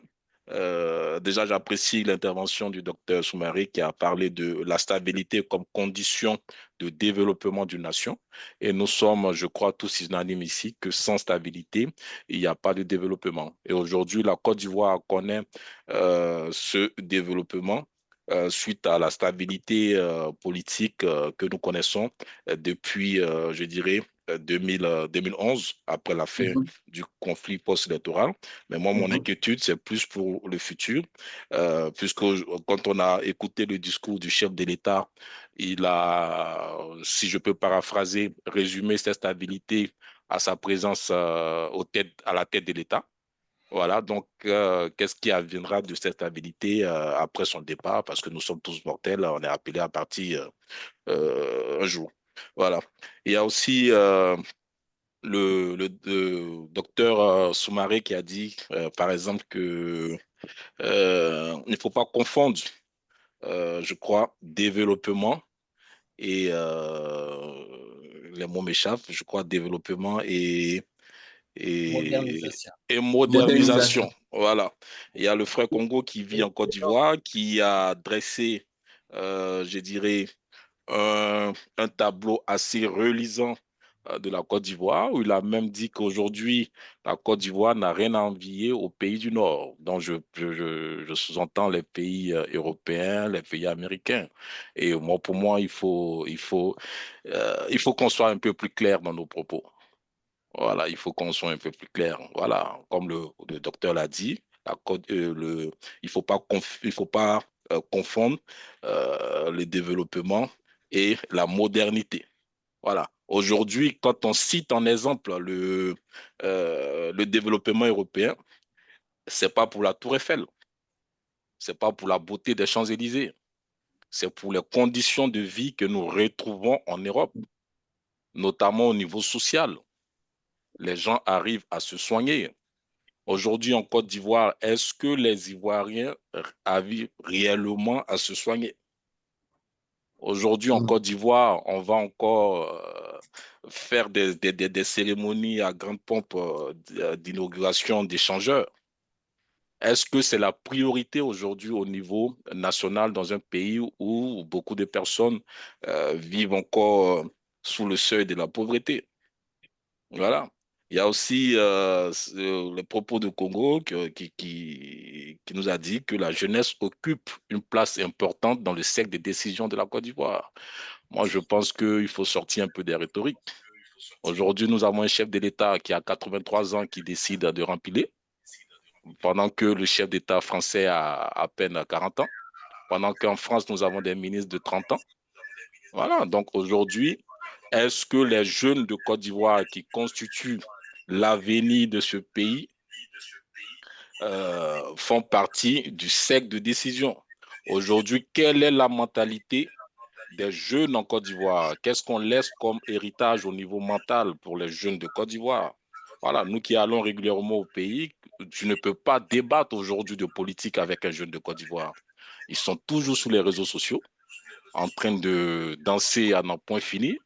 Déjà, j'apprécie l'intervention du docteur Soumaré qui a parlé de la stabilité comme condition de développement d'une nation. Et nous sommes, je crois, tous unanimes ici que sans stabilité, il n'y a pas de développement. Et aujourd'hui, la Côte d'Ivoire connaît ce développement suite à la stabilité politique que nous connaissons depuis, je dirais, 2011, après la fin du conflit post-électoral. Mais moi, mon inquiétude, c'est plus pour le futur, puisque quand on a écouté le discours du chef de l'État, il a, si je peux paraphraser, résumé cette stabilité à sa présence à la tête de l'État. Voilà, donc qu'est-ce qui adviendra de cette stabilité après son départ? Parce que nous sommes tous mortels, on est appelés à partir un jour. Voilà. Il y a aussi le docteur Soumaré qui a dit, par exemple, que il ne faut pas confondre, je crois, développement et les mots m'échappent, je crois, développement Modernisation. et modernisation. Voilà. Il y a le frère Congo qui vit en Côte d'Ivoire, qui a dressé, je dirais, un tableau assez reluisant de la Côte d'Ivoire, où il a même dit qu'aujourd'hui, la Côte d'Ivoire n'a rien à envier aux pays du Nord. Donc, je sous-entends les pays européens, les pays américains. Et moi, pour moi, il faut qu'on soit un peu plus clair dans nos propos. Voilà, il faut qu'on soit un peu plus clair. Voilà, comme le docteur l'a dit, il faut pas confondre le développement et la modernité. Voilà. Aujourd'hui, quand on cite en exemple le développement européen, c'est pas pour la Tour Eiffel, c'est pas pour la beauté des Champs-Élysées, c'est pour les conditions de vie que nous retrouvons en Europe, notamment au niveau social. Les gens arrivent à se soigner. Aujourd'hui, en Côte d'Ivoire, est-ce que les Ivoiriens arrivent réellement à se soigner? Aujourd'hui, en Côte d'Ivoire, on va encore faire des cérémonies à grande pompe d'inauguration d'échangeurs. Est-ce que c'est la priorité aujourd'hui au niveau national dans un pays où beaucoup de personnes vivent encore sous le seuil de la pauvreté? Voilà. Il y a aussi les propos de Congo qui nous a dit que la jeunesse occupe une place importante dans le cercle des décisions de la Côte d'Ivoire. Moi, je pense qu'il faut sortir un peu des rhétoriques. Aujourd'hui, nous avons un chef de l'État qui a 83 ans qui décide de rempiler, pendant que le chef d'État français a à peine 40 ans, pendant qu'en France, nous avons des ministres de 30 ans. Voilà, donc aujourd'hui, est-ce que les jeunes de Côte d'Ivoire qui constituent l'avenir de ce pays font partie du cercle de décision? Aujourd'hui, quelle est la mentalité des jeunes en Côte d'Ivoire? Qu'est-ce qu'on laisse comme héritage au niveau mental pour les jeunes de Côte d'Ivoire? Voilà, nous qui allons régulièrement au pays, tu ne peux pas débattre aujourd'hui de politique avec un jeune de Côte d'Ivoire. Ils sont toujours sur les réseaux sociaux, en train de danser à n'en point fini.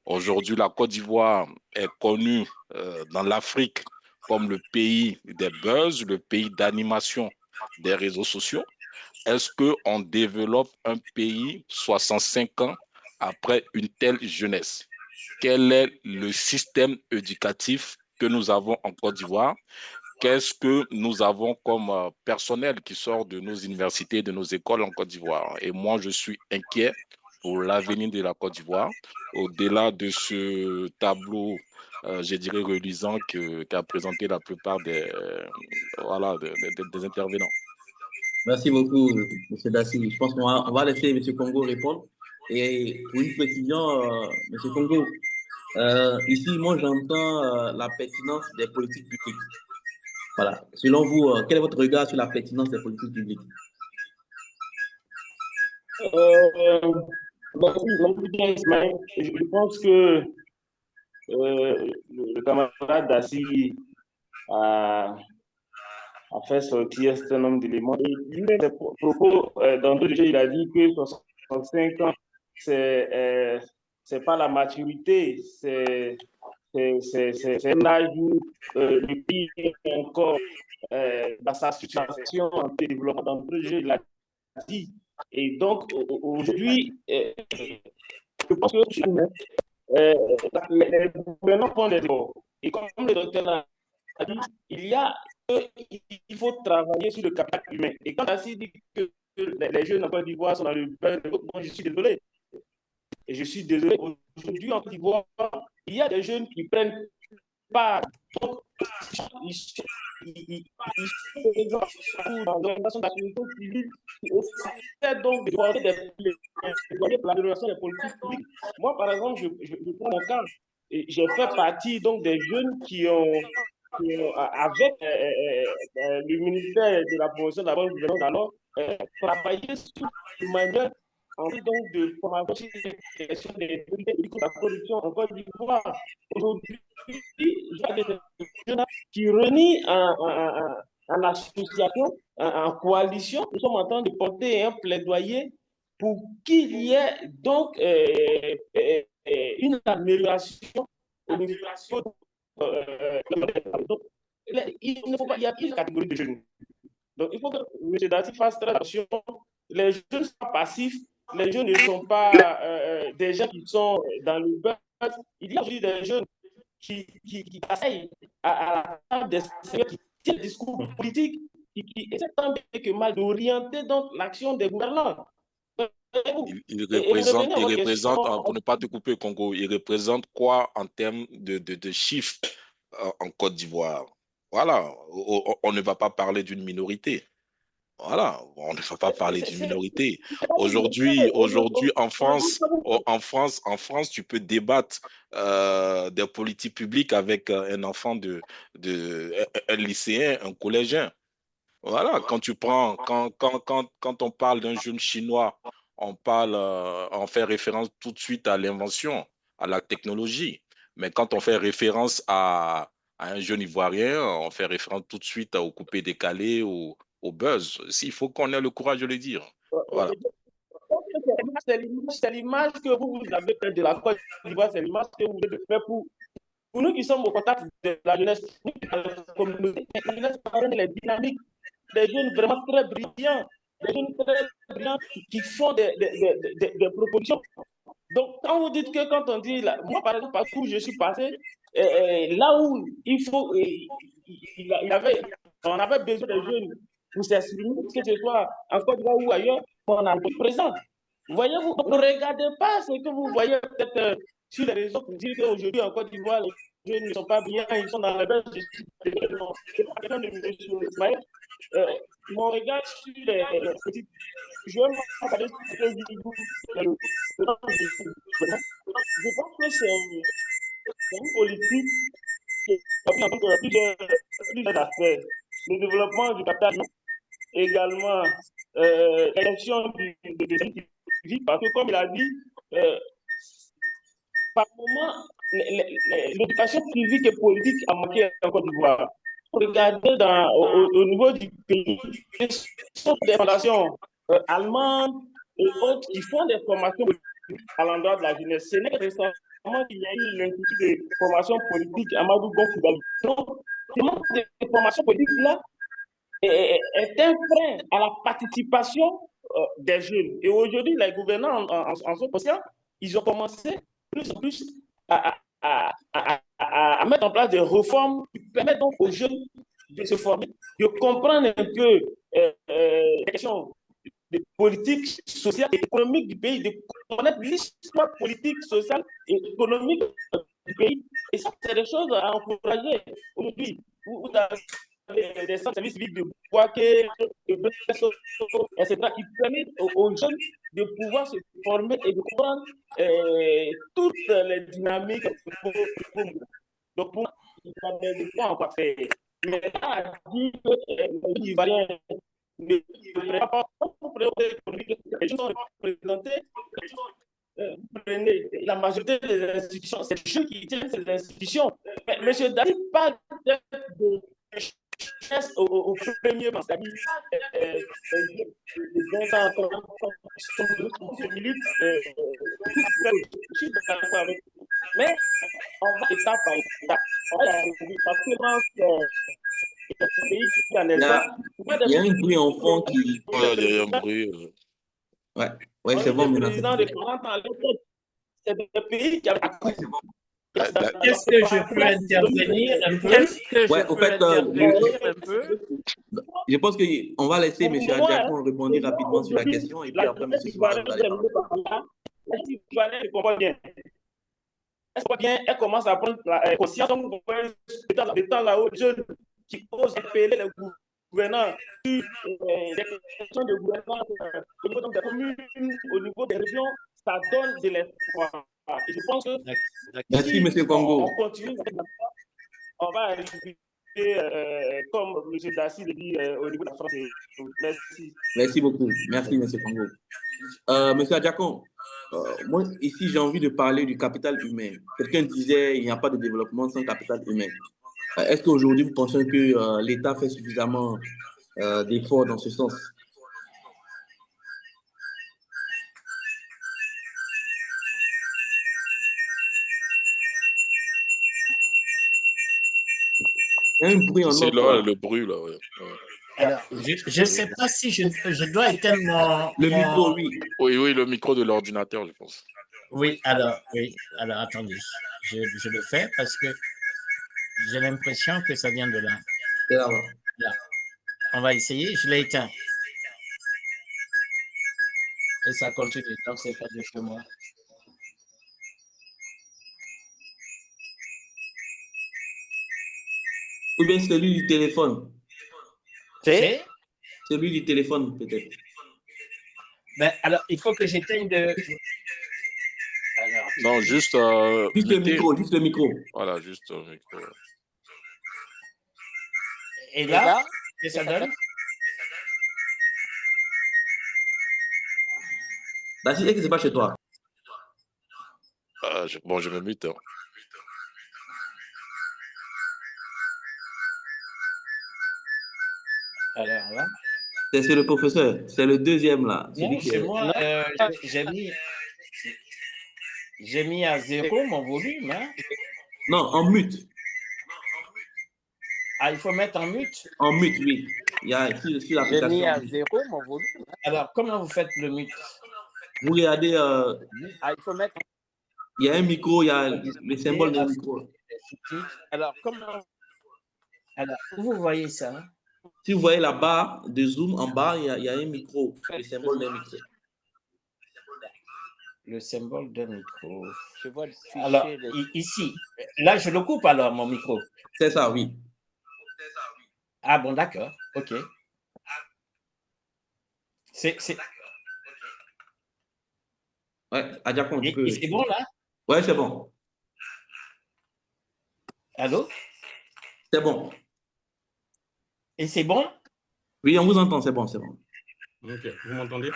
Aujourd'hui, la Côte d'Ivoire est connue dans l'Afrique comme le pays des buzz, le pays d'animation des réseaux sociaux. Est-ce qu'on développe un pays 65 ans après une telle jeunesse? Quel est le système éducatif que nous avons en Côte d'Ivoire? Qu'est-ce que nous avons comme personnel qui sort de nos universités, de nos écoles en Côte d'Ivoire? Et moi, je suis inquiet pour l'avenir de la Côte d'Ivoire, au-delà de ce tableau, je dirais, reluisant qu'a présenté la plupart voilà, des intervenants. Merci beaucoup, M. Dassi. Je pense qu'on va laisser M. Congo répondre. Et pour une précision, M. Congo, ici, moi, j'entends la pertinence des politiques publiques. Voilà. Selon vous, quel est votre regard sur la pertinence des politiques publiques? Je pense que le camarade Dassi a fait sortir un certain nombre d'éléments. Et lui-même, ses propos, dans le jeu, il a dit que 65 ans, c'est pas la maturité, c'est un âge où le pays est encore dans sa situation en développement. Dans le jeu, il a dit. Et donc, aujourd'hui, je pense que les gouvernants font des efforts. Et comme le docteur l'a dit, il faut travailler sur le capital humain. Et quand Assis dit que les jeunes en Côte d'Ivoire sont dans le bain, moi je suis désolé. Et je suis désolé. Aujourd'hui en Côte d'Ivoire, il y a des jeunes qui prennent part. Donc, ils sont dans l'organisation d'activité civile qui essaient donc de porter pour l'amélioration des politiques publiques. Moi, par exemple, je prends mon cas. J'ai fait partie donc des jeunes qui ont avec le ministère de la promotion de la bonne gouvernance, alors travailler sur une manière donc de formation sur les questions de la corruption en Côte d'Ivoire. Aujourd'hui, il y a des jeunes qui renient en association, en coalition. Nous sommes en train de porter un plaidoyer pour qu'il y ait donc une amélioration au niveau donc, il y a plusieurs catégories de jeunes. Donc, il faut que M. Dassi fasse très attention. Les jeunes sont passifs, les jeunes ne sont pas des gens qui sont dans le buzz. Il y a aussi des jeunes qui essayent à la table des seigneurs, qui tiennent des discours politiques, qui essaient tant bien que mal d'orienter donc l'action des gouvernants. Il représente, pour ne pas te couper, Congo, il représente quoi en termes de chiffres en Côte d'Ivoire? Voilà, on ne va pas parler d'une minorité. Voilà, on ne va pas parler d'une minorité. Aujourd'hui, en France, tu peux débattre des politiques publiques avec un enfant un lycéen, un collégien. Voilà, quand on parle d'un jeune chinois, on fait référence tout de suite à l'invention, à la technologie. Mais quand on fait référence à un jeune Ivoirien, on fait référence tout de suite au coupé décalé, au buzz. Il faut qu'on ait le courage de le dire. Voilà. C'est l'image que vous avez faite de la Côte d'Ivoire, c'est l'image que vous avez faite pour nous qui sommes au contact de la jeunesse, nous qui sommes dans la communauté, la jeunesse parraine les dynamiques, des jeunes vraiment très brillants, des jeunes très brillants qui font des propositions. Donc, quand vous dites que quand on dit, moi par exemple, partout où je suis passé, là où il faut, on avait besoin des jeunes pour s'exprimer, que ce soit en Côte d'Ivoire ou ailleurs, on a le présent. Voyez-vous, ne regardez pas ce que vous voyez peut-être sur les réseaux pour dire qu'aujourd'hui en Côte d'Ivoire, les jeunes ne sont pas bien, ils sont dans la baisse. Mon regard sur les petites. Je vais regarder ce que je pense que c'est une politique qui a plusieurs aspects. Le développement du capital humain, également l'élection de civique, parce que comme il a dit, par moment, l'éducation civique et politique a manqué en Côte d'Ivoire. Regardez au niveau du pays, ce sont des fondations allemandes et autres qui font des formations à l'endroit de la jeunesse. Ce n'est que récemment qu'il y a eu l'Institut de formation politique Amadou Gon. Donc, le manque de formation politique là est un frein à la participation des jeunes. Et aujourd'hui, les gouvernants en sont conscients, ils ont commencé plus en plus à mettre en place des réformes qui permettent donc aux jeunes de se former, de comprendre un peu les questions de politique sociale et économique du pays, de connaître l'histoire politique, sociale et économique du pays. Et ça, c'est des choses à encourager aujourd'hui. Vous avez des services civiques de Boaké, de Besso, etc., qui permettent aux jeunes de pouvoir se former et de comprendre toutes les dynamiques. Donc, pour il y a des points encore faire. Mais là, dit que les Ivoiriens ne prennent pas les gens sont représentés. Vous prenez la majorité des institutions, c'est les jeunes qui tiennent ces institutions. Mais M. Dali parle de au premier plan, c'est-à-dire 20 ans, 30 minutes, je suis d'accord avec vous. Mais on va étape par étape. On va y arriver parce que pays qui en est il y a un bruit en fond qui. Il y a un bruit. Ouais, c'est bon. Président de 40 ans, c'est des pays qui ont. Est-ce que je peux intervenir un peu? Je pense qu'on va laisser M. Adjakon répondre rapidement sur la question et puis après M. Soumaré va aller parler. Est-ce que bien, elle commence à prendre la conscience de temps là-haut, jeunes qui osent appeler les gouvernants sur des questions de gouvernance au niveau des communes, au niveau des régions, ça donne de l'espoir. Et je pense que merci, M. Congo. On continue, on va arriver comme M. Dassi le dit au niveau de la France. Merci. Merci beaucoup. Merci, M. Congo. M. Adjakon, moi, ici, j'ai envie de parler du capital humain. Quelqu'un disait il n'y a pas de développement sans capital humain. Est-ce qu'aujourd'hui, vous pensez que l'État fait suffisamment d'efforts dans ce sens? Il y a un bruit en C'est là, le bruit, là, ouais. Alors, je ne sais pas si je dois éteindre le micro, oui. Oui, le micro de l'ordinateur, je pense. Oui, alors attendez, je le fais parce que j'ai l'impression que ça vient de là. Là. On va essayer, je l'ai éteint. Et ça continue, donc c'est pas de chez moi. Ou bien celui du téléphone. C'est celui du téléphone, peut-être. Ben, alors, il faut que j'éteigne de... Alors, non, juste le micro. Voilà, juste le micro. Et là, qu'est-ce que ça donne? Est-ce que c'est pas chez toi? Bon, je me mute. Hein. Alors là. C'est le professeur, c'est le deuxième là. Non, c'est moi. J'ai mis à 0 mon volume. Hein? Non, en mute. Ah, il faut mettre en mute? En mute, oui. Il y a ici l'application. J'ai mis à 0 mon volume. Alors, comment vous faites le mute? Vous regardez. Ah, il faut mettre. Il y a un micro, il y a le symbole d'un micro. Alors, comment. Alors, vous voyez ça? Hein? Si vous voyez la barre de zoom en bas, il y a un micro, le symbole d'un micro. Le symbole d'un micro. Je vois le fichier. Alors, ici, là, je le coupe alors, mon micro. C'est ça, oui. Ah bon, d'accord, ok. C'est... Ouais, Adjakon, tu peux. C'est bon là? Ouais, c'est bon. Allô? C'est bon. Et c'est bon? Oui, on vous entend, c'est bon, c'est bon. Ok, vous m'entendez?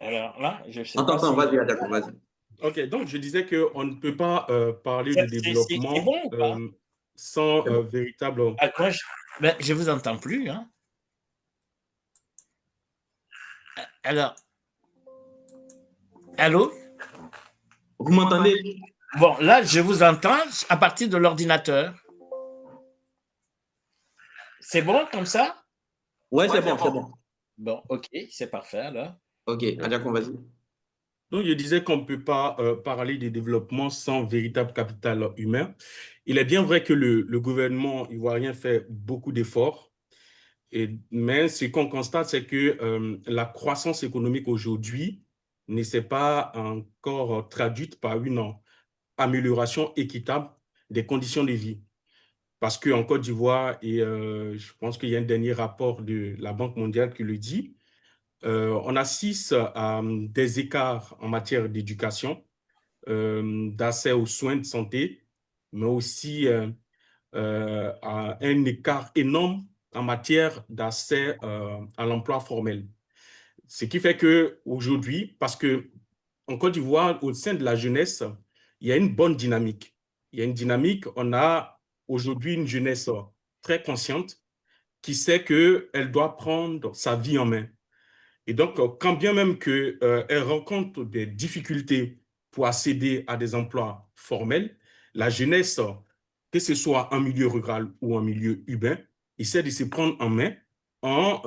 Alors là, je ne sais Attends, pas si... vas-y, d'accord, vas-y. Ok, donc je disais qu'on ne peut pas parler de C'est développement bon ou pas? sans C'est bon. véritable... Ah, moi, je vous entends plus. Hein. Alors, allô? Vous m'entendez? Bon, là, je vous entends à partir de l'ordinateur. C'est bon comme ça? Ouais, c'est bon, c'est bon. Bon, ok, c'est parfait alors. Ok, Adiakon, vas-y. Donc, je disais qu'on ne peut pas parler de développement sans véritable capital humain. Il est bien vrai que le gouvernement ivoirien fait beaucoup d'efforts, mais ce qu'on constate, c'est que la croissance économique aujourd'hui ne s'est pas encore traduite par une amélioration équitable des conditions de vie. Parce qu'en Côte d'Ivoire, et je pense qu'il y a un dernier rapport de la Banque mondiale qui le dit, on assiste à des écarts en matière d'éducation, d'accès aux soins de santé, mais aussi à un écart énorme en matière d'accès à l'emploi formel. Ce qui fait qu'aujourd'hui, parce qu'en Côte d'Ivoire, au sein de la jeunesse, il y a une bonne dynamique. Il y a une dynamique, on a aujourd'hui une jeunesse très consciente qui sait qu'elle doit prendre sa vie en main. Et donc, quand bien même qu'elle rencontre des difficultés pour accéder à des emplois formels, la jeunesse, que ce soit en milieu rural ou en milieu urbain, essaie de se prendre en main en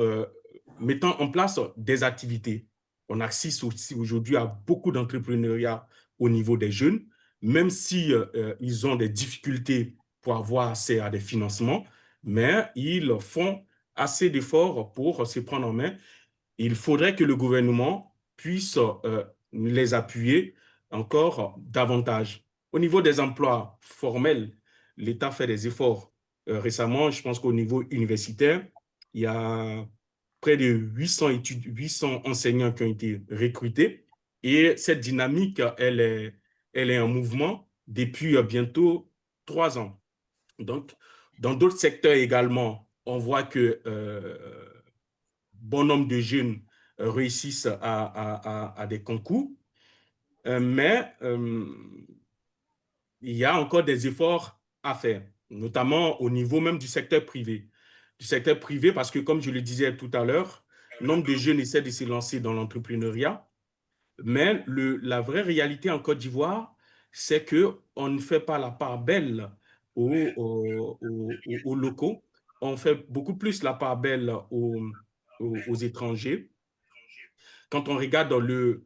mettant en place des activités. On assiste aussi aujourd'hui à beaucoup d'entrepreneuriat au niveau des jeunes, même si ils ont des difficultés pour avoir accès à des financements, mais ils font assez d'efforts pour se prendre en main. Il faudrait que le gouvernement puisse les appuyer encore davantage. Au niveau des emplois formels, l'État fait des efforts. Récemment, je pense qu'au niveau universitaire, il y a près de 800 enseignants qui ont été recrutés. Et cette dynamique, elle est en mouvement depuis bientôt 3 ans. Donc, dans d'autres secteurs également, on voit que bon nombre de jeunes réussissent à des concours, mais il y a encore des efforts à faire, notamment au niveau même du secteur privé. Du secteur privé, parce que comme je le disais tout à l'heure, nombre de jeunes essaient de se lancer dans l'entrepreneuriat, mais la vraie réalité en Côte d'Ivoire, c'est qu'on ne fait pas la part belle aux locaux, on fait beaucoup plus la part belle aux étrangers. Quand on regarde le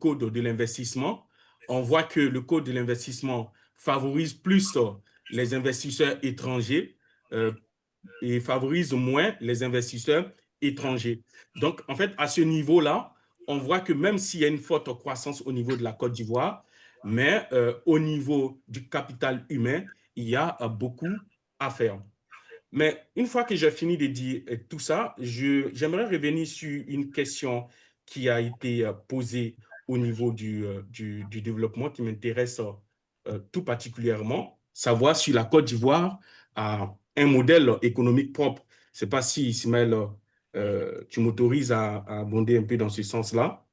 code de l'investissement, on voit que le code de l'investissement favorise plus les investisseurs étrangers et favorise moins les investisseurs étrangers. Donc, en fait, à ce niveau-là, on voit que même s'il y a une forte croissance au niveau de la Côte d'Ivoire, mais au niveau du capital humain, il y a beaucoup à faire. Mais une fois que j'ai fini de dire tout ça, j'aimerais revenir sur une question qui a été posée au niveau du développement qui m'intéresse tout particulièrement, savoir si la Côte d'Ivoire a un modèle économique propre. Je ne sais pas si, Ismaël, tu m'autorises à abonder un peu dans ce sens-là,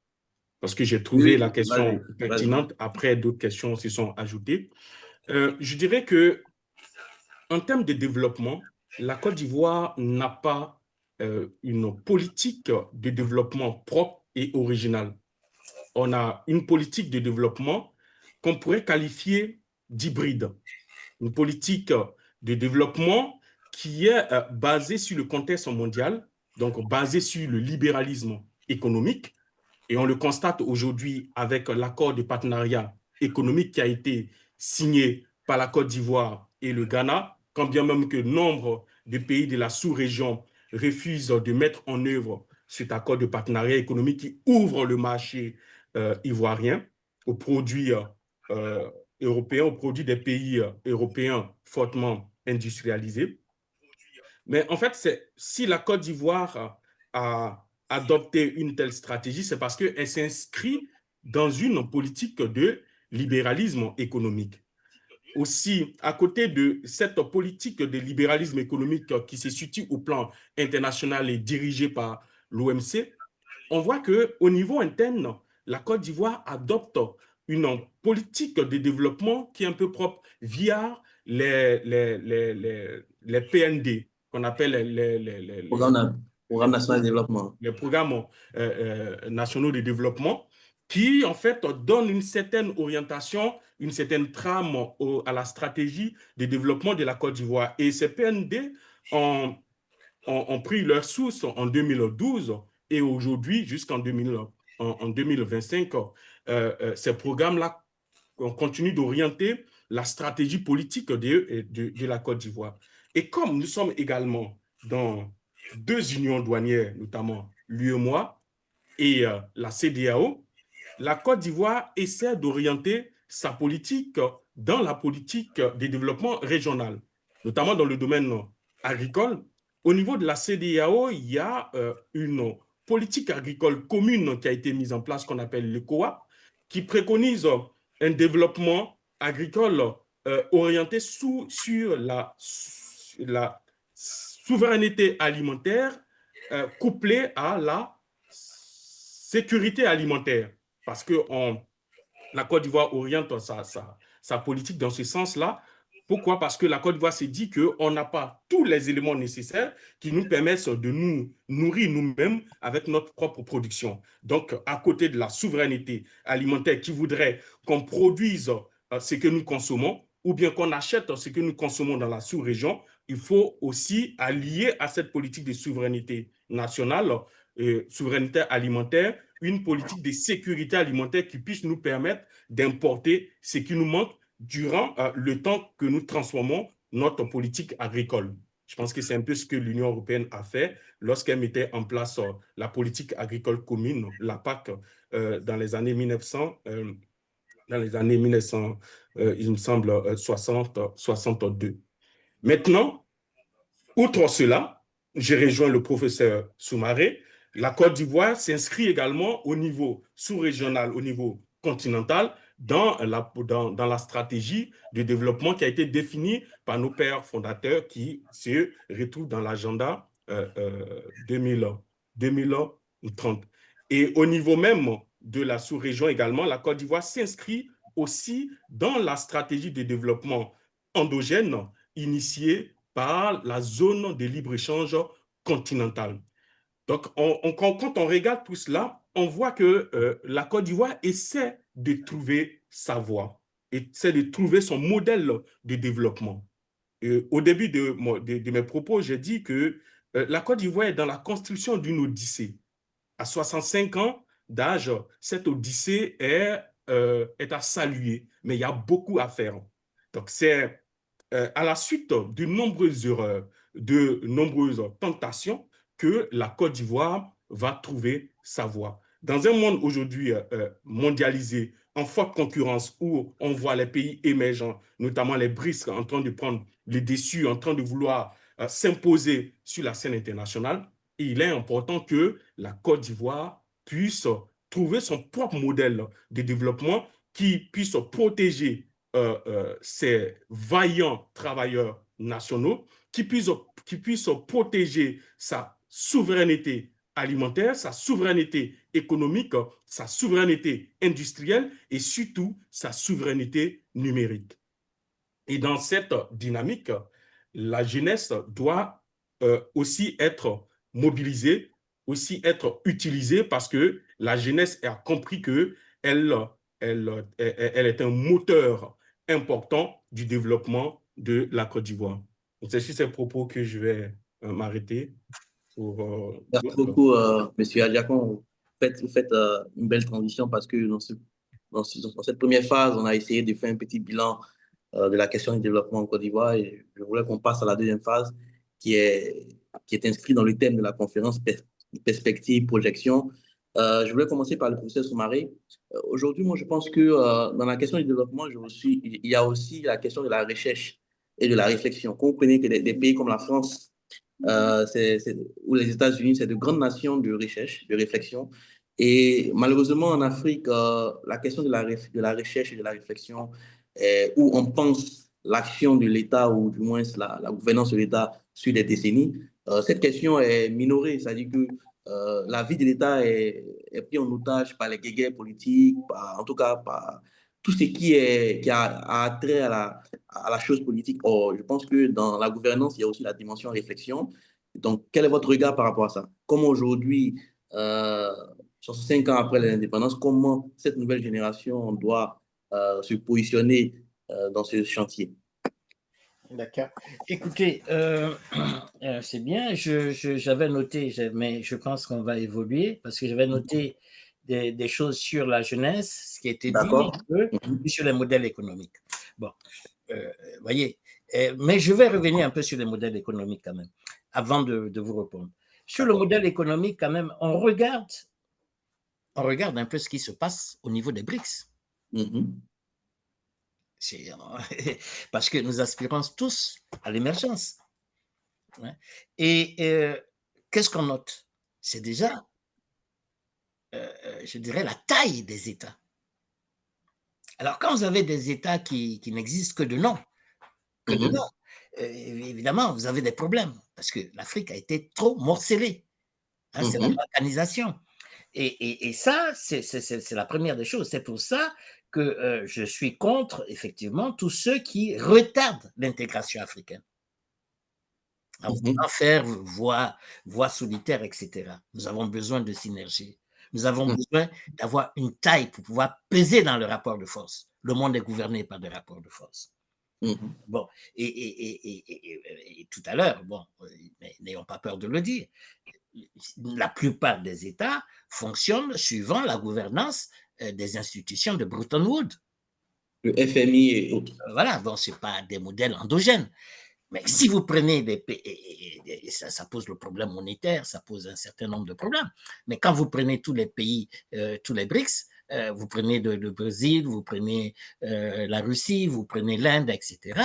parce que j'ai trouvé Oui, la vas-y, question vas-y. pertinente. Après, d'autres questions se sont ajoutées. Je dirais que en termes de développement, la Côte d'Ivoire n'a pas une politique de développement propre et originale. On a une politique de développement qu'on pourrait qualifier d'hybride. Une politique de développement qui est basée sur le contexte mondial, donc basée sur le libéralisme économique. Et on le constate aujourd'hui avec l'accord de partenariat économique qui a été signé par la Côte d'Ivoire et le Ghana, quand bien même que nombre de pays de la sous-région refusent de mettre en œuvre cet accord de partenariat économique qui ouvre le marché ivoirien aux produits européens, aux produits des pays européens fortement industrialisés. Mais en fait, si la Côte d'Ivoire a adopté une telle stratégie, c'est parce qu'elle s'inscrit dans une politique de libéralisme économique. Aussi, à côté de cette politique de libéralisme économique qui se situe au plan international et dirigée par l'OMC, on voit qu'au niveau interne, la Côte d'Ivoire adopte une politique de développement qui est un peu propre via les PND, qu'on appelle Programme national de développement. Les programmes nationaux de développement, qui en fait donnent une certaine orientation, une certaine trame à la stratégie de développement de la Côte d'Ivoire. Et ces PND ont pris leur source en 2012 et aujourd'hui, jusqu'en 2025, ces programmes-là continuent d'orienter la stratégie politique de la Côte d'Ivoire. Et comme nous sommes également dans 2 unions douanières, notamment l'UEMOA et la CEDEAO, la Côte d'Ivoire essaie d'orienter sa politique dans la politique de développement régional, notamment dans le domaine agricole. Au niveau de la CEDEAO, il y a une politique agricole commune qui a été mise en place, qu'on appelle l'ECOA, qui préconise un développement agricole orienté sur la souveraineté alimentaire couplée à la sécurité alimentaire. Parce que la Côte d'Ivoire oriente sa politique dans ce sens-là. Pourquoi? Parce que la Côte d'Ivoire s'est dit qu'on n'a pas tous les éléments nécessaires qui nous permettent de nous nourrir nous-mêmes avec notre propre production. Donc, à côté de la souveraineté alimentaire qui voudrait qu'on produise ce que nous consommons ou bien qu'on achète ce que nous consommons dans la sous-région, il faut aussi allier à cette politique de souveraineté nationale, souveraineté alimentaire, une politique de sécurité alimentaire qui puisse nous permettre d'importer ce qui nous manque durant le temps que nous transformons notre politique agricole. Je pense que c'est un peu ce que l'Union européenne a fait lorsqu'elle mettait en place la politique agricole commune, la PAC, dans les années 1900, il me semble, 62. Maintenant, outre cela, j'ai rejoint le professeur Soumaré. La Côte d'Ivoire s'inscrit également au niveau sous-régional, au niveau continental, dans la stratégie de développement qui a été définie par nos pères fondateurs qui se retrouvent dans l'agenda 2030. Et au niveau même de la sous-région également, la Côte d'Ivoire s'inscrit aussi dans la stratégie de développement endogène initiée par la zone de libre-échange continentale. Donc, quand on regarde tout cela, on voit que la Côte d'Ivoire essaie de trouver sa voie, essaie de trouver son modèle de développement. Au début de mes propos, j'ai dit que la Côte d'Ivoire est dans la construction d'une odyssée. À 65 ans d'âge, cette odyssée est à saluer, mais il y a beaucoup à faire. Donc, c'est à la suite de nombreuses erreurs, de nombreuses tentations, que la Côte d'Ivoire va trouver sa voie. Dans un monde aujourd'hui mondialisé, en forte concurrence, où on voit les pays émergents, notamment les BRICS, en train de prendre les dessus, en train de vouloir s'imposer sur la scène internationale, il est important que la Côte d'Ivoire puisse trouver son propre modèle de développement qui puisse protéger ces vaillants travailleurs nationaux, qui puissent protéger sa souveraineté alimentaire, sa souveraineté économique, sa souveraineté industrielle et surtout sa souveraineté numérique. Et dans cette dynamique, la jeunesse doit aussi être mobilisée, aussi être utilisée parce que la jeunesse a compris qu'elle est un moteur important du développement de la Côte d'Ivoire. C'est sur ces propos que je vais m'arrêter. Merci beaucoup, M. Adjakon. Vous faites une belle transition parce que dans cette première phase, on a essayé de faire un petit bilan de la question du développement en Côte d'Ivoire et je voulais qu'on passe à la deuxième phase qui est inscrite dans le thème de la conférence Perspective, Projection. Je voulais commencer par le professeur Soumaré. Aujourd'hui, moi, je pense que dans la question du développement, il y a aussi la question de la recherche et de la réflexion. Quand vous prenez que des pays comme la France ou les États-Unis, c'est de grandes nations de recherche, de réflexion. Et malheureusement, en Afrique, la question de la recherche et de la réflexion, où on pense l'action de l'État ou du moins la gouvernance de l'État sur des décennies, cette question est minorée. C'est-à-dire que la vie de l'État est prise en otage par les guéguerres politiques, en tout cas par tout ce qui a trait à la chose politique. Or, je pense que dans la gouvernance, il y a aussi la dimension réflexion. Donc, quel est votre regard par rapport à ça? Comment aujourd'hui, 5 ans après l'indépendance, comment cette nouvelle génération doit se positionner dans ce chantier? D'accord. Écoutez, c'est bien, j'avais noté, mais je pense qu'on va évoluer parce que j'avais noté des choses sur la jeunesse, ce qui a été dit, D'accord. et sur les modèles économiques. Bon, voyez, mais je vais revenir un peu sur les modèles économiques quand même, avant de vous répondre. Sur le modèle économique, quand même, on regarde un peu ce qui se passe au niveau des BRICS. Parce que nous aspirons tous à l'émergence. Et qu'est-ce qu'on note? C'est déjà, je dirais, la taille des États. Alors, quand vous avez des États qui n'existent que de nom, évidemment, vous avez des problèmes, parce que l'Afrique a été trop morcelée. C'est la balkanisation. Et ça, c'est la première des choses. C'est pour ça que je suis contre, effectivement, tous ceux qui retardent l'intégration africaine. En voulant faire voie solitaire, etc. Nous avons besoin de synergie. Nous avons besoin d'avoir une taille pour pouvoir peser dans le rapport de force. Le monde est gouverné par des rapports de force. Bon, et tout à l'heure, bon, n'ayons pas peur de le dire, la plupart des États fonctionnent suivant la gouvernance des institutions de Bretton Woods. Le FMI et autres. Voilà, bon, ce n'est pas des modèles endogènes. Mais si vous prenez des pays, ça pose le problème monétaire, ça pose un certain nombre de problèmes. Mais quand vous prenez tous les pays, tous les BRICS, vous prenez le Brésil, vous prenez la Russie, vous prenez l'Inde, etc.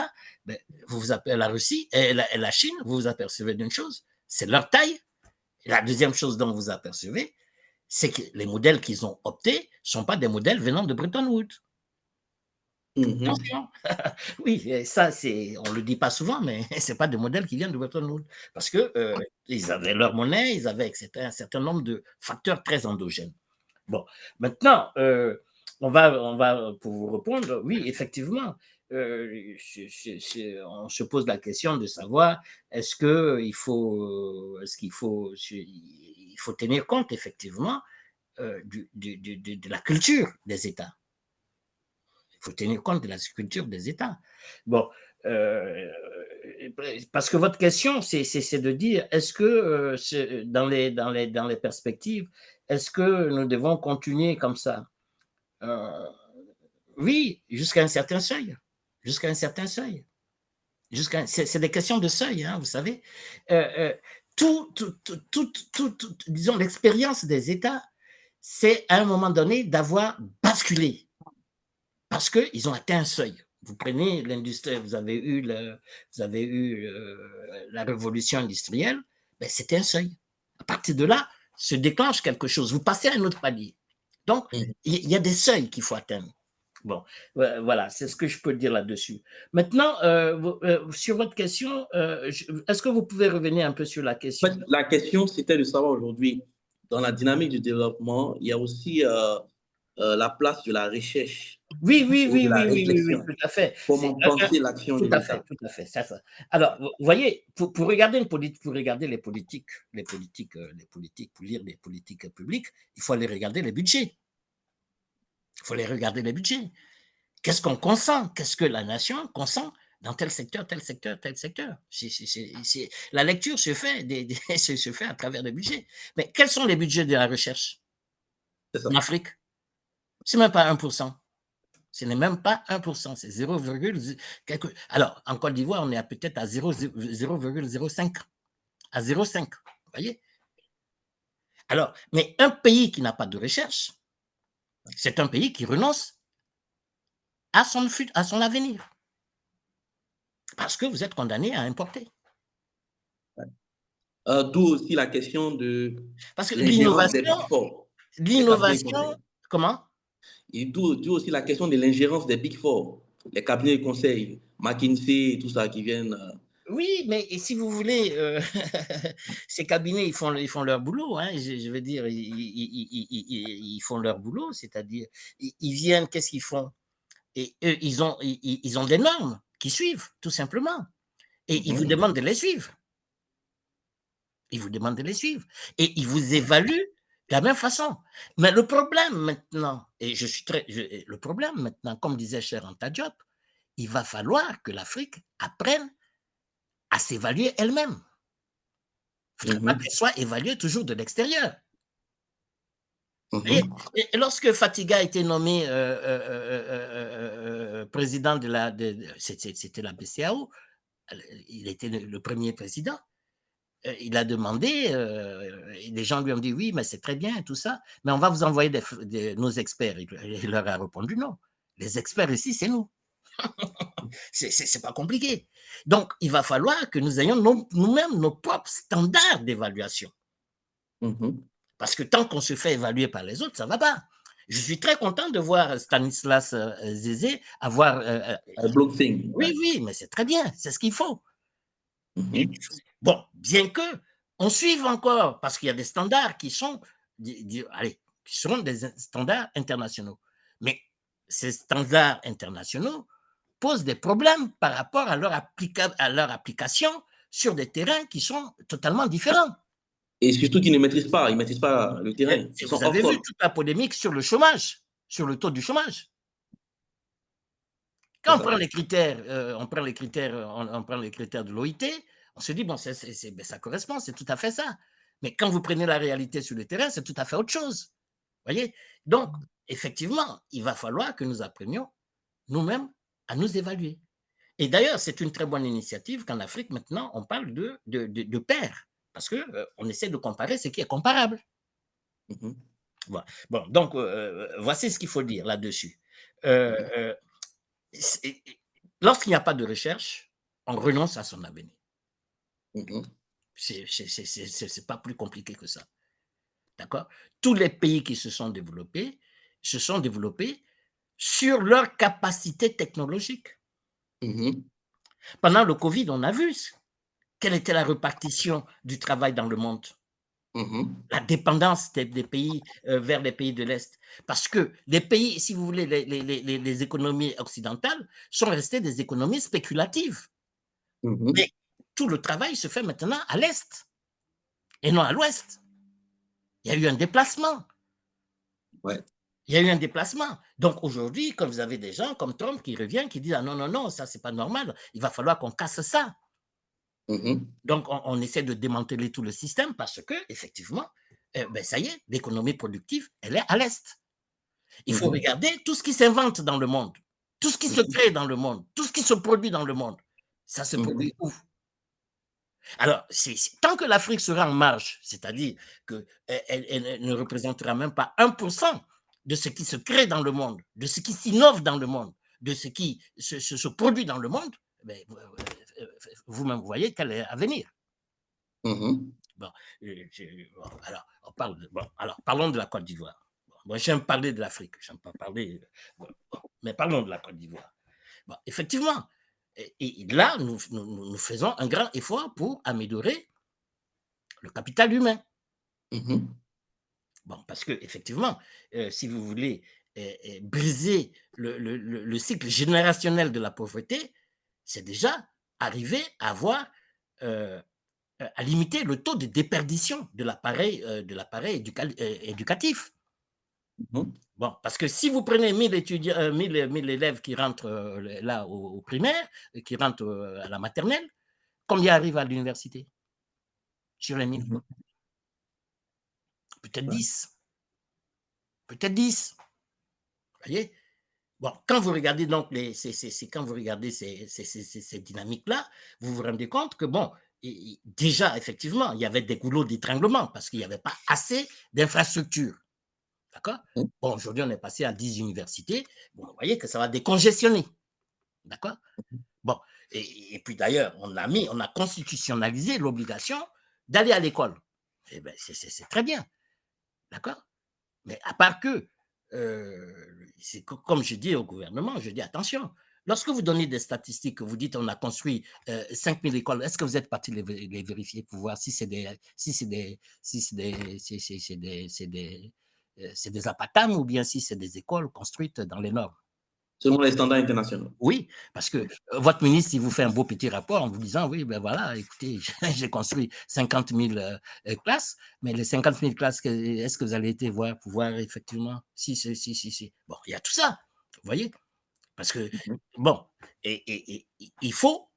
Ben, vous vous appelez la Russie et la Chine, vous vous apercevez d'une chose, c'est leur taille. Et la deuxième chose dont vous apercevez, c'est que les modèles qu'ils ont optés ne sont pas des modèles venant de Bretton Woods. Attention. Oui, ça, on ne le dit pas souvent, mais ce n'est pas des modèles qui viennent de Bretton Woods. Parce qu'ils avaient leur monnaie, ils avaient un certain nombre de facteurs très endogènes. Bon, maintenant, on va pour vous répondre, oui, effectivement, on se pose la question de savoir est-ce qu'il faut tenir compte, effectivement, de la culture des États. Il faut tenir compte de la culture des États. Bon, parce que votre question, c'est de dire, est-ce que dans les perspectives, est-ce que nous devons continuer comme ça? Oui, jusqu'à un certain seuil. Jusqu'à un certain seuil. C'est des questions de seuil, hein, vous savez. Disons, l'expérience des États, c'est à un moment donné d'avoir basculé. Parce qu'ils ont atteint un seuil. Vous prenez l'industrie, vous avez eu la révolution industrielle, ben c'était un seuil. À partir de là, se déclenche quelque chose. Vous passez à un autre palier. Donc, il y a des seuils qu'il faut atteindre. Bon, voilà, c'est ce que je peux dire là-dessus. Maintenant, sur votre question, est-ce que vous pouvez revenir un peu sur la question? En fait, la question, c'était de savoir aujourd'hui, dans la dynamique du développement, il y a aussi la place de la recherche. Oui, tout à fait. Comment penser l'action de l'État? Tout à fait, ça. Alors, vous voyez, pour regarder les politiques, pour lire des politiques publiques, il faut aller regarder les budgets. Il faut aller regarder les budgets. Qu'est-ce qu'on consent? Qu'est-ce que la nation consent dans tel secteur, tel secteur, tel secteur? La lecture se fait, se fait à travers les budgets. Mais quels sont les budgets de la recherche en Afrique? Ce n'est même pas 1%. Ce n'est même pas 1%, c'est 0, quelque... Alors, en Côte d'Ivoire, on est peut-être à 0,05. À 0,5, vous voyez? Alors, mais un pays qui n'a pas de recherche, c'est un pays qui renonce à son avenir. Parce que vous êtes condamné à importer. D'où aussi la question de parce que l'innovation, l'innovation, comment? Et d'où aussi la question de l'ingérence des Big Four, les cabinets de conseil, McKinsey et tout ça qui viennent. Oui, mais si vous voulez, ces cabinets, ils font leur boulot, hein, je veux dire, ils font leur boulot, c'est-à-dire, ils viennent, qu'est-ce qu'ils font? Et eux, ils ont des normes qui suivent, tout simplement. Et ils vous demandent de les suivre. Ils vous demandent de les suivre. Et ils vous évaluent de la même façon. Mais le problème maintenant, et le problème maintenant, comme disait cher Anta Diop, il va falloir que l'Afrique apprenne à s'évaluer elle-même. Il ne faudrait pas qu'elle soit évaluée toujours de l'extérieur. Et lorsque Fatiga a été nommé président c'était la BCAO, il était le premier président, il a demandé, et les gens lui ont dit oui, mais c'est très bien, tout ça, mais on va vous envoyer nos experts. Il leur a répondu non. Les experts ici, c'est nous. C'est pas compliqué. Donc, il va falloir que nous ayons nous-mêmes nos propres standards d'évaluation. Parce que tant qu'on se fait évaluer par les autres, ça ne va pas. Je suis très content de voir Stanislas Zézé avoir... un blockchain. Oui, mais c'est très bien, c'est ce qu'il faut. Bon, bien que on suive encore, parce qu'il y a des standards qui sont, qui seront des standards internationaux. Mais ces standards internationaux posent des problèmes par rapport à leur application sur des terrains qui sont totalement différents. Et surtout qu'ils ne maîtrisent pas, ils ne maîtrisent pas le terrain. Vous avez vu toute la polémique sur le chômage, sur le taux du chômage. Quand on prend les critères, on prend les critères de l'OIT, on se dit, bon, ça correspond, c'est tout à fait ça. Mais quand vous prenez la réalité sur le terrain, c'est tout à fait autre chose. Voyez? Donc, effectivement, il va falloir que nous apprenions nous-mêmes à nous évaluer. Et d'ailleurs, c'est une très bonne initiative qu'en Afrique, maintenant, on parle de pairs, parce qu'on essaie de comparer ce qui est comparable. Bon, donc, voici ce qu'il faut dire là-dessus. Lorsqu'il n'y a pas de recherche, on renonce à son avenir. C'est pas plus compliqué que ça. D'accord? Tous les pays qui se sont développés sur leur capacité technologique. Pendant le Covid, on a vu quelle était la répartition du travail dans le monde. La dépendance des pays vers les pays de l'Est. Parce que les pays, si vous voulez, les économies occidentales sont restées des économies spéculatives. Mais tout le travail se fait maintenant à l'Est et non à l'Ouest. Il y a eu un déplacement. Il y a eu un déplacement. Donc aujourd'hui, quand vous avez des gens comme Trump qui revient, qui disent ah non, ça c'est pas normal, il va falloir qu'on casse ça. Donc on essaie de démanteler tout le système parce que effectivement, ça y est, l'économie productive, elle est à l'Est. Il faut regarder tout ce qui s'invente dans le monde, tout ce qui se crée dans le monde, tout ce qui se produit dans le monde. Ça se produit où? Alors, tant que l'Afrique sera en marge, c'est-à-dire qu'elle ne représentera même pas 1% de ce qui se crée dans le monde, de ce qui s'innove dans le monde, de ce qui se produit dans le monde, vous-même voyez quel est à venir. Alors, parlons de la Côte d'Ivoire. Moi, j'aime parler de l'Afrique, j'aime pas parler... mais parlons de la Côte d'Ivoire. Effectivement, et là, nous faisons un grand effort pour améliorer le capital humain. Parce que effectivement, si vous voulez briser le cycle générationnel de la pauvreté, c'est déjà arriver à à limiter le taux de déperdition de l'appareil éducatif. Parce que si vous prenez 1000 élèves qui rentrent là au primaire, qui rentrent à la maternelle, combien arrivent à l'université sur les 1000? Peut-être 10. Peut-être 10. Vous voyez? Quand vous regardez donc quand vous regardez ces dynamiques-là, vous vous rendez compte que déjà, effectivement, il y avait des goulots d'étranglement parce qu'il n'y avait pas assez d'infrastructures. D'accord? Aujourd'hui, on est passé à 10 universités. Vous voyez que ça va décongestionner. D'accord? Et puis d'ailleurs, on a constitutionnalisé l'obligation d'aller à l'école. C'est très bien. D'accord? Mais à part que, c'est comme je dis au gouvernement, je dis attention, lorsque vous donnez des statistiques, vous dites on a construit 5 000 écoles, est-ce que vous êtes parti les vérifier pour voir si c'est des, c'est des apatams ou bien si c'est des écoles construites dans les normes? Selon les standards internationaux. Oui, parce que votre ministre, il vous fait un beau petit rapport en vous disant, oui, ben voilà, écoutez, j'ai construit 50 000 classes, mais les 50 000 classes, est-ce que vous allez été voir pour voir effectivement si. Bon, il y a tout ça, vous voyez, parce que, bon, et il faut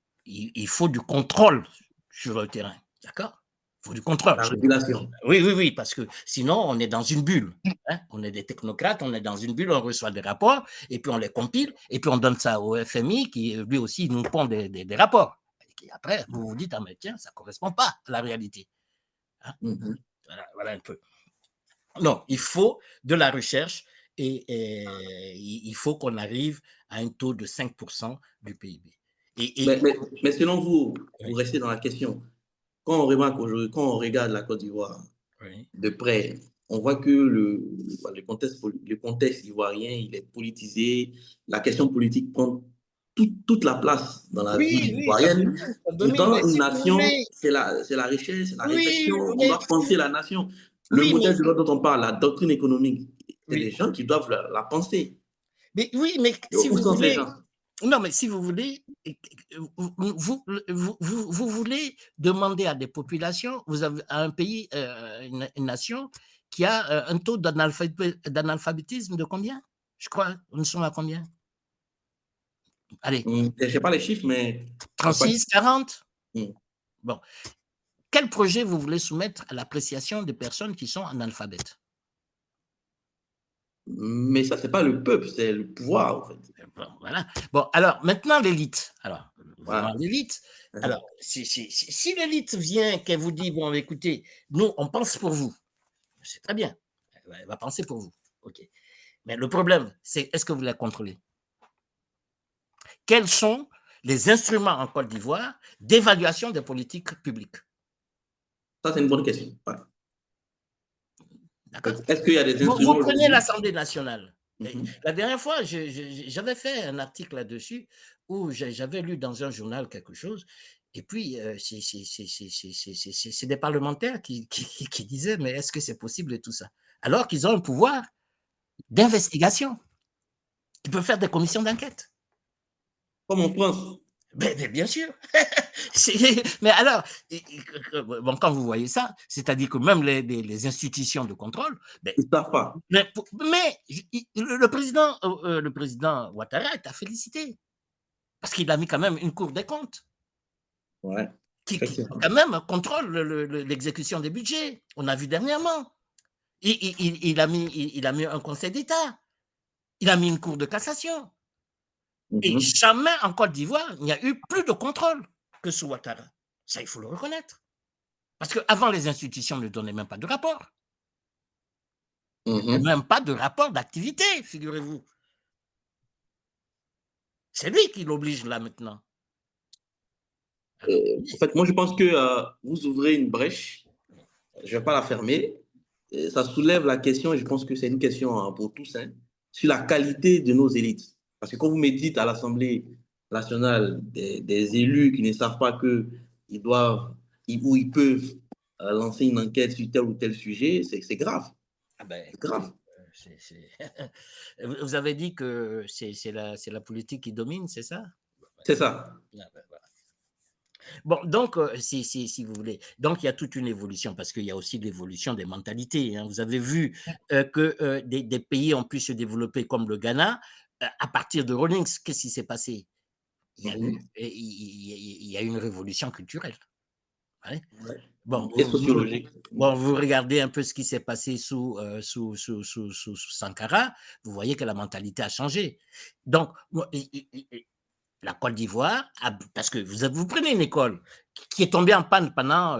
du contrôle sur le terrain, d'accord? Il faut du contrôle. La régulation. Oui, parce que sinon, on est dans une bulle. Hein? On est des technocrates, on est dans une bulle, on reçoit des rapports, et puis on les compile, et puis on donne ça au FMI, qui lui aussi nous pond des rapports. Et après, vous vous dites, ah mais tiens, ça ne correspond pas à la réalité. Hein? Voilà un peu. Non, il faut de la recherche, et il faut qu'on arrive à un taux de 5% du PIB. Mais selon vous, vous restez dans la question. Quand on remarque aujourd'hui, quand on regarde la Côte d'Ivoire de près, on voit que le contexte ivoirien, il est politisé. La question politique prend toute la place dans la vie ivoirienne. Pourtant, une nation, c'est la richesse, c'est la réflexion. On doit penser la nation. Le modèle dont on parle, la doctrine économique, c'est des gens qui doivent la penser. Mais oui, mais si vous voulez... Non, mais si vous voulez, vous voulez demander à des populations, vous avez à un pays, une nation qui a un taux d'analphabétisme de combien? Je crois, nous sommes à combien? Allez. Je ne sais pas les chiffres, mais... 36, 40? Bon. Quel projet vous voulez soumettre à l'appréciation des personnes qui sont analphabètes? Mais ça, ce n'est pas le peuple, c'est le pouvoir, en fait. Bon, voilà. Bon, alors, maintenant, l'élite. Alors, l'élite. Alors, si l'élite vient, qu'elle vous dit, bon, écoutez, nous, on pense pour vous. C'est très bien. Elle va penser pour vous. OK. Mais le problème, c'est est-ce que vous la contrôlez? Quels sont les instruments en Côte d'Ivoire d'évaluation des politiques publiques? Ça, c'est une bonne question. Ouais. D'accord. Est-ce qu'il y a des instruments? Vous prenez l'Assemblée nationale. La dernière fois, j'avais fait un article là-dessus où j'avais lu dans un journal quelque chose, et puis c'est des parlementaires qui disaient, mais est-ce que c'est possible et tout ça? Alors qu'ils ont un pouvoir d'investigation. Ils peuvent faire des commissions d'enquête. Comme en France. Bien sûr. Mais alors, bon, quand vous voyez ça, c'est-à-dire que même les institutions de contrôle... ils ne savent pas. Mais le président Ouattara est à féliciter. Parce qu'il a mis quand même une Cour des comptes. Ouais. Qui quand même contrôle l'exécution des budgets. On a vu dernièrement. Il a mis un Conseil d'État. Il a mis une Cour de cassation. Et jamais en Côte d'Ivoire, il n'y a eu plus de contrôle que sous Ouattara. Ça, il faut le reconnaître. Parce qu'avant, les institutions ne donnaient même pas de rapport. Même pas de rapport d'activité, figurez-vous. C'est lui qui l'oblige là maintenant. En fait, moi, je pense que vous ouvrez une brèche. Je ne vais pas la fermer. Et ça soulève la question, et je pense que c'est une question pour tous, sur la qualité de nos élites. Parce que quand vous me dites à l'Assemblée nationale des élus qui ne savent pas qu'ils doivent ou ils peuvent lancer une enquête sur tel ou tel sujet, c'est grave. C'est grave. Vous avez dit que c'est la politique qui domine, c'est ça? C'est ça. Bon, donc, si vous voulez, donc il y a toute une évolution parce qu'il y a aussi l'évolution des mentalités. Hein. Vous avez vu que des pays ont pu se développer comme le Ghana à partir de Rawlings. Qu'est-ce qui s'est passé? Il y a eu une révolution culturelle. Ouais. Bon, et sociologique. Vous regardez un peu ce qui s'est passé sous Sankara, vous voyez que la mentalité a changé. Donc, la Côte d'Ivoire, parce que vous prenez une école qui est tombée en panne pendant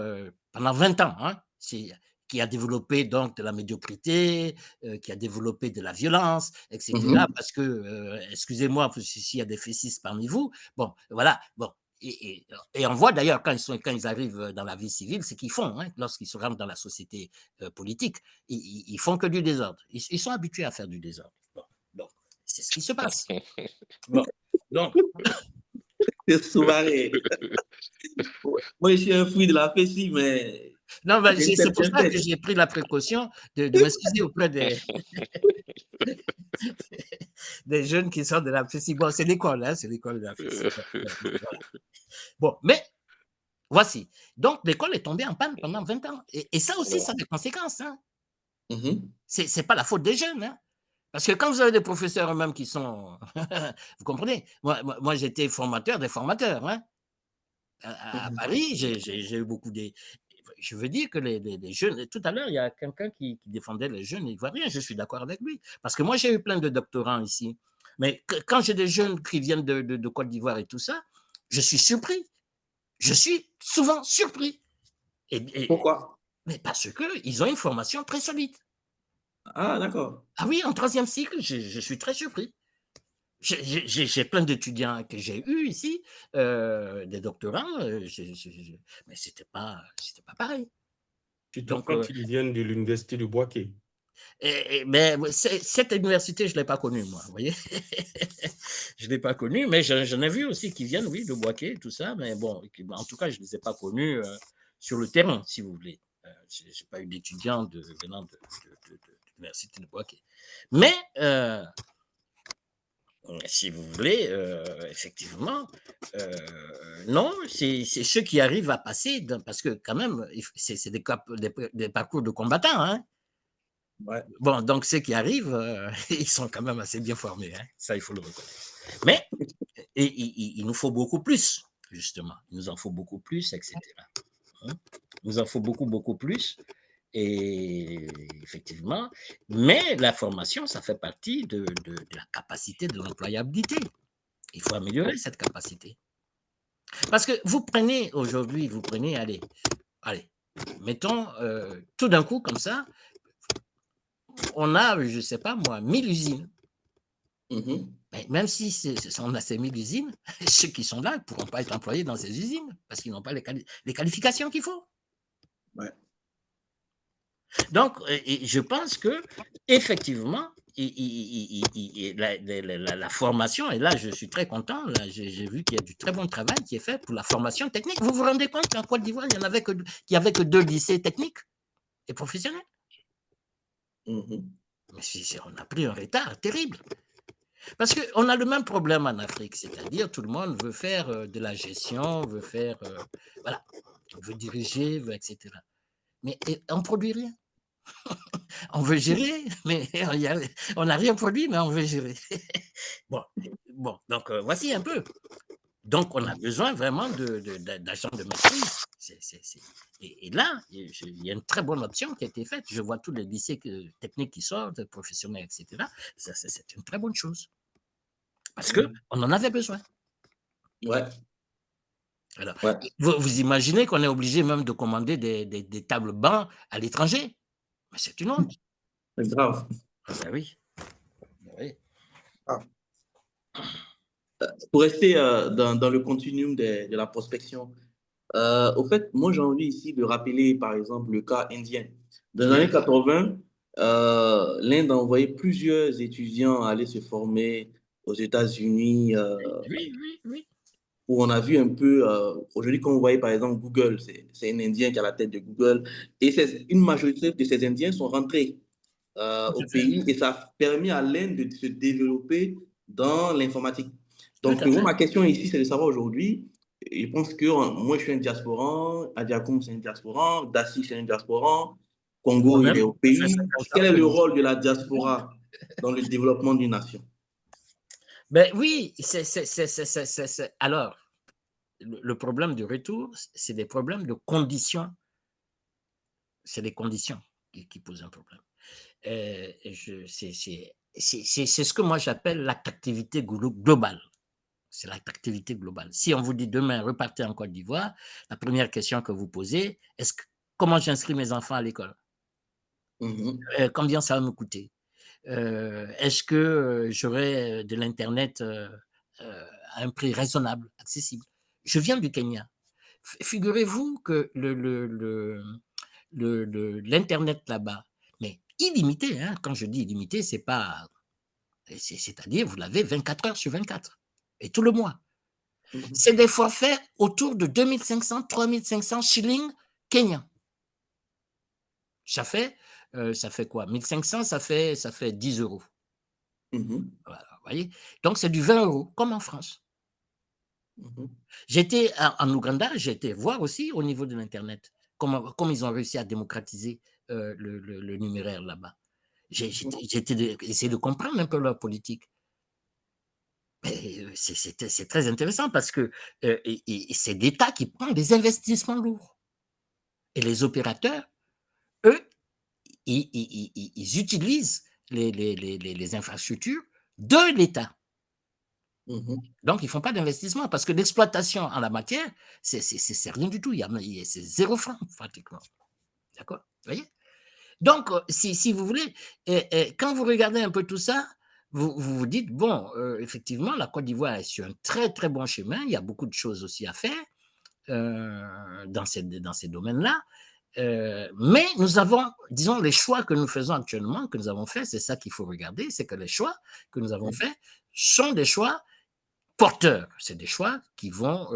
20 ans, hein, qui a développé donc de la médiocrité, qui a développé de la violence, etc. Parce que, excusez-moi s'il y a des fessistes parmi vous, bon, voilà, bon, Et on voit d'ailleurs quand ils arrivent dans la vie civile, ce qu'ils font, hein, lorsqu'ils se rendent dans la société politique, ils font que du désordre. Ils sont habitués à faire du désordre. Bon, donc, c'est ce qui se passe. Bon, donc, C'est sous-maré. Moi, je suis un fruit de la fessie, mais... Non, ben, c'est pour ça que j'ai pris la précaution de m'excuser auprès des jeunes qui sortent de la fessie. Bon, c'est l'école, hein, c'est l'école de la fessie. Voilà. Bon, mais voici. Donc, l'école est tombée en panne pendant 20 ans. Et ça aussi, ça a des conséquences. Hein. C'est pas la faute des jeunes. Hein. Parce que quand vous avez des professeurs eux-mêmes qui sont... vous comprenez? Moi j'étais formateur des formateurs. Hein. À Paris, j'ai eu beaucoup de... Je veux dire que les jeunes... Tout à l'heure, il y a quelqu'un qui défendait les jeunes ivoiriens. Je suis d'accord avec lui. Parce que moi, j'ai eu plein de doctorants ici. Mais quand j'ai des jeunes qui viennent de Côte d'Ivoire et tout ça, je suis surpris. Je suis souvent surpris. Pourquoi? Mais parce qu'ils ont une formation très solide. Ah, d'accord. Ah oui, en 3e cycle, je suis très surpris. J'ai plein d'étudiants que j'ai eus ici, des doctorants, mais c'était pas pareil. Tu te crois qu'ils viennent de l'université de Bouaké? Mais cette université, je ne l'ai pas connue, moi, vous voyez. Je ne l'ai pas connue, mais j'en ai vu aussi qui viennent, oui, de Bouaké, tout ça, mais bon, en tout cas, je ne les ai pas connus sur le terrain, si vous voulez. Je n'ai pas eu d'étudiants venant de l'université de Bouaké. Mais... si vous voulez, effectivement, non, c'est ceux qui arrivent à passer, parce que quand même, c'est des parcours de combattants. Hein. Ouais. Bon, donc ceux qui arrivent, ils sont quand même assez bien formés, hein. Ça, il faut le reconnaître. Mais il nous faut beaucoup plus, justement. Il nous en faut beaucoup plus, etc. Hein. Il nous en faut beaucoup, beaucoup plus. Et effectivement, mais la formation, ça fait partie de la capacité de l'employabilité. Il faut améliorer cette capacité. Parce que vous prenez aujourd'hui, allez, mettons, tout d'un coup, comme ça, on a, je ne sais pas moi, 1000 usines. Mais même si on a ces 1000 usines, ceux qui sont là ne pourront pas être employés dans ces usines parce qu'ils n'ont pas les qualifications qu'il faut. Ouais. Donc, je pense que effectivement, la formation, et là, je suis très content, j'ai vu qu'il y a du très bon travail qui est fait pour la formation technique. Vous vous rendez compte qu'en Côte d'Ivoire, il n'y avait que 2 lycées techniques et professionnels. Mais on a pris un retard terrible. Parce qu'on a le même problème en Afrique, c'est-à-dire tout le monde veut faire de la gestion, veut faire, voilà, veut diriger, etc. Mais on ne produit rien. On veut gérer, mais on n'a rien produit, mais on veut gérer. Bon, donc voici un peu. Donc, on a besoin vraiment d'agents de maîtrise. Et là, il y a une très bonne option qui a été faite. Je vois tous les lycées techniques qui sortent, professionnels, etc. C'est une très bonne chose. Parce qu'on en avait besoin. Ouais. Alors, vous imaginez qu'on est obligé même de commander des tables bancs à l'étranger? Mais c'est une honte. C'est grave. Ben oui. Oui. Ah. Pour rester dans le continuum de la prospection, au fait, moi j'ai envie ici de rappeler par exemple le cas indien. Dans les années 80, l'Inde a envoyé plusieurs étudiants aller se former aux États-Unis. Oui. Où on a vu un peu, aujourd'hui quand vous voyez par exemple Google, c'est un Indien qui a la tête de Google, et une majorité de ces Indiens sont rentrés au pays, et ça a permis à l'Inde de se développer dans l'informatique. Donc moi, ma question ici, c'est de savoir aujourd'hui, je pense que moi je suis un diasporan, Adiakoum c'est un diasporan, Dassi c'est un diasporan, Congo il est au pays. Quel est le rôle de la diaspora dans le développement d'une nation? Ben oui, alors, le problème du retour, c'est des problèmes de conditions. C'est les conditions qui posent un problème. C'est ce que moi j'appelle l'attractivité globale. C'est l'attractivité globale. Si on vous dit demain, repartez en Côte d'Ivoire, la première question que vous posez, comment j'inscris mes enfants à l'école? Combien ça va me coûter? Est-ce que j'aurai de l'Internet à un prix raisonnable, accessible? je viens du Kenya. Figurez-vous que l'Internet là-bas, mais illimité, hein, quand je dis illimité, c'est pas... C'est-à-dire, vous l'avez 24 heures sur 24, et tout le mois. C'est des forfaits autour de 2500, 3500 shillings kenyans. Ça fait quoi? 1500, ça fait 10 euros. Voilà, vous voyez? Donc, c'est du 20 euros, comme en France. J'étais en Ouganda, j'ai été voir aussi au niveau de l'Internet, comment ils ont réussi à démocratiser le numéraire là-bas. J'ai essayé de comprendre un peu leur politique. C'est très intéressant parce que c'est l'État qui prend des investissements lourds. Et les opérateurs, eux, ils utilisent les infrastructures de l'État. Donc, ils ne font pas d'investissement parce que l'exploitation en la matière, c'est rien du tout. C'est 0 franc pratiquement. D'accord? Vous voyez? Donc, si vous voulez, quand vous regardez un peu tout ça, vous vous dites, bon, effectivement, la Côte d'Ivoire est sur un très, très bon chemin. Il y a beaucoup de choses aussi à faire dans ces domaines-là. Mais nous avons, disons, les choix que nous faisons actuellement, que nous avons faits, c'est ça qu'il faut regarder, c'est que les choix que nous avons faits sont des choix porteurs. C'est des choix qui vont...